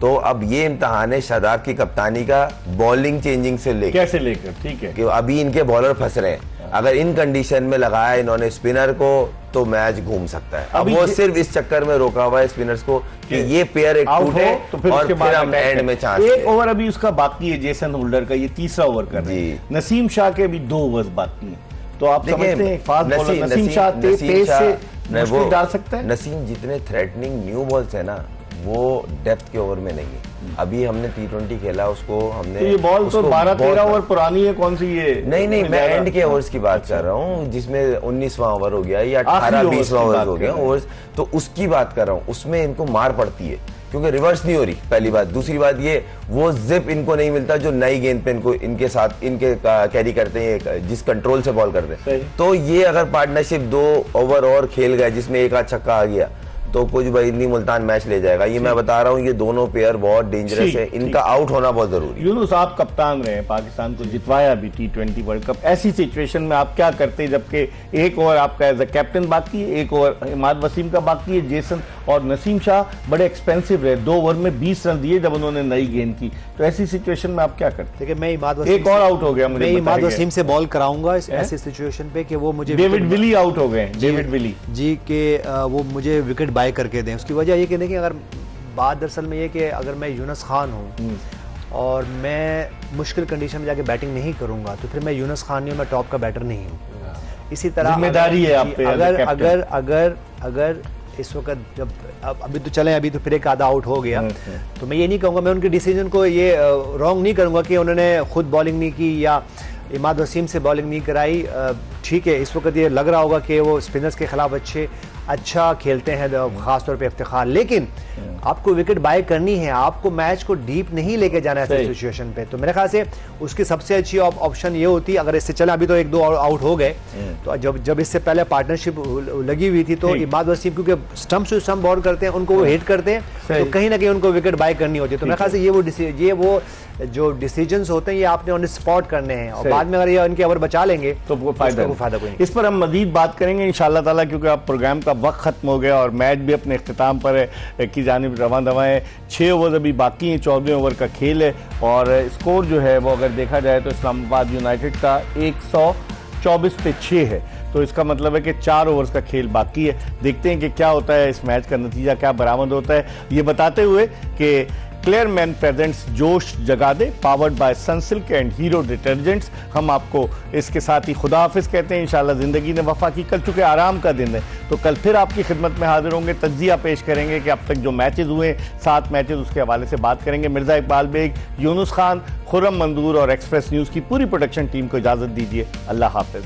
तो अब ये इम्तिहान है शादाब की कप्तानी का, बॉलिंग चेंजिंग से लेकर कैसे लेकर, ठीक है, कि अभी इनके बॉलर फंस रहे हैं। अगर इन कंडीशन में लगाया इन्होंने स्पिनर को तो मैच घूम सकता है। अब वो सिर्फ इस चक्कर में रोका हुआ है स्पिनर्स को कि ये पेयर एक टूटे तो फिर और उसके फिर बाद हम एंड में चांस एक ओवर अभी उसका बाकी है, जेसन होल्डर का, ये तीसरा ओवर कर रहे हैं। नसीम शाह के अभी 2 ओवर्स बाकी हैं, तो आप समझते हैं फास्ट बॉलर नसीम शाह तेज से मुश्किल डाल सकता है। नसीम जितने थ्रेटनिंग न्यू बॉल्स है ना, वो डेप्थ के ओवर में नहीं है। अभी हमने T20 खेला, उसको हमने तो ये बॉल तो 12-13 ओवर पुरानी है, कौन सी ये? नहीं, मैं एंड के ओवर्स की बात कर रहा हूँ, जिसमें 19वां ओवर हो गया या 18-20वां ओवर हो गया ओवर्स, तो उसकी बात कर रहा हूँ। उसमें इनको मार पड़ती है क्योंकि रिवर्स नहीं हो रही, पहली बात। दूसरी बात ये, वो जिप इनको नहीं मिलता जो नई गेंद पे इनको इनके साथ इनके कैरी करते हैं, जिस कंट्रोल से बॉल करते हैं। तो ये अगर पार्टनरशिप 2 ओवर और खेल गए जिसमें एक आध छक्का आ गया तो कुछ भाई नहीं मुल्तान मैच ले जाएगा। ये मैं बता रहा हूँ, ये दोनों पेयर बहुत डेंजरस है, इनका आउट होना बहुत जरूरी है। यूनुस, आप कप्तान रहे, पाकिस्तान को जितवाया भी T20 वर्ल्ड कप, ऐसी सिचुएशन में आप क्या करते हैं जबकि एक ओवर आपका एज अ कैप्टन बाकी है, एक ओवर इमाद वसीम का बाकी है, जेसन और नसीम शाह बड़े एक्सपेंसिव रहे, 2 ओवर में 20 रन दिए जब उन्होंने नई गेंद की, तो ऐसी सिचुएशन में आप क्या करते? देखिए, मैं इमाद वसीम एक और आउट हो गया, मैं इमाद वसीम से बॉल कराऊंगा इस ऐसी सिचुएशन पे कि वो मुझे डेविड विली आउट हो गए, डेविड विली जी के वो मुझे विकेट बाय करके दें। उसकी वजह ये कि देखिए, अगर बात दरअसल में ये कि अगर मैं यूनुस खान हूँ और मैं मुश्किल कंडीशन में जाके बैटिंग नहीं करूंगा तो फिर मैं यूनुस खान नहीं हूँ, मैं टॉप का बैटर नहीं हूँ। इसी तरह जिम्मेदारी है आप पे। अगर इस वक्त जब अभी तो चलें, अभी तो फिर एक आधा आउट हो गया, तो मैं ये नहीं कहूँगा, मैं उनके डिसीजन को ये रॉन्ग नहीं करूँगा कि उन्होंने खुद बॉलिंग नहीं की या इमाद वसीम से बॉलिंग नहीं कराई। ठीक है, इस वक्त ये लग रहा होगा कि वो स्पिनर्स के खिलाफ अच्छा खेलते हैं, खासतौर पे इफ्तिखार, लेकिन आपको विकेट बाय करनी है, आपको मैच को डीप नहीं लेके जाना है ऐसी सिचुएशन पे। तो मेरे ख्याल से उसकी सबसे अच्छी ऑप्शन ये होती, अगर इससे चला, अभी तो 1-2 आउट हो गए, तो जब इससे पहले पार्टनरशिप लगी हुई थी तो इमाद वसीम क्योंकि स्टंप से स्टंप बॉल करते हैं, उनको वो हिट करते हैं, तो कहीं ना कहीं उनको विकेट बाय करनी होती है। तो मेरे ख्याल से ये वो जो डिसीजंस होते हैं ये आपने ऑन स्पॉट करने हैं, और बाद में अगर ये इनके ओवर बचा लेंगे तो वो फायदा कोई नहीं। इस पर हम मजीद बात करेंगे इंशाल्लाह ताला, क्योंकि अब प्रोग्राम का वक्त खत्म हो गया और मैच भी अपने इख्तिताम पर है की जानिब रवां दवा है। 6 ओवर अभी बाकी हैं, 14वें ओवर का खेल है और स्कोर जो है वो अगर देखा जाए तो इस्लामाबाद यूनाइटेड का 124 पे 6 है, तो इसका मतलब है कि 4 ओवर्स का खेल बाकी है। देखते हैं कि क्या होता है, इस मैच का नतीजा क्या बरामद होता है, ये बताते हुए कि क्लेयरमैन प्रेजेंट्स जोश जगा दे, powered by Sunsilk and Hero detergents. हम आपको इसके साथ ही खुदा हाफिज कहते हैं। इंशाल्लाह जिंदगी ने वफा की, कल चूंकि आराम का दिन है तो कल फिर आपकी खिदमत में हाजिर होंगे, तज्जिया पेश करेंगे कि अब तक जो मैचेस हुए 7 मैचेस उसके हवाले से बात करेंगे। मिर्जा इकबाल बेग, यूनुस खान, खुर्रम मंदूर और एक्सप्रेस न्यूज़ की पूरी प्रोडक्शन टीम को इजाज़त दीजिए। अल्लाह हाफिज।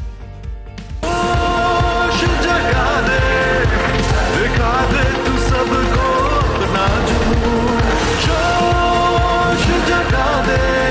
दिखा दे तू सबको अपना जुनून, जोश जगा दे।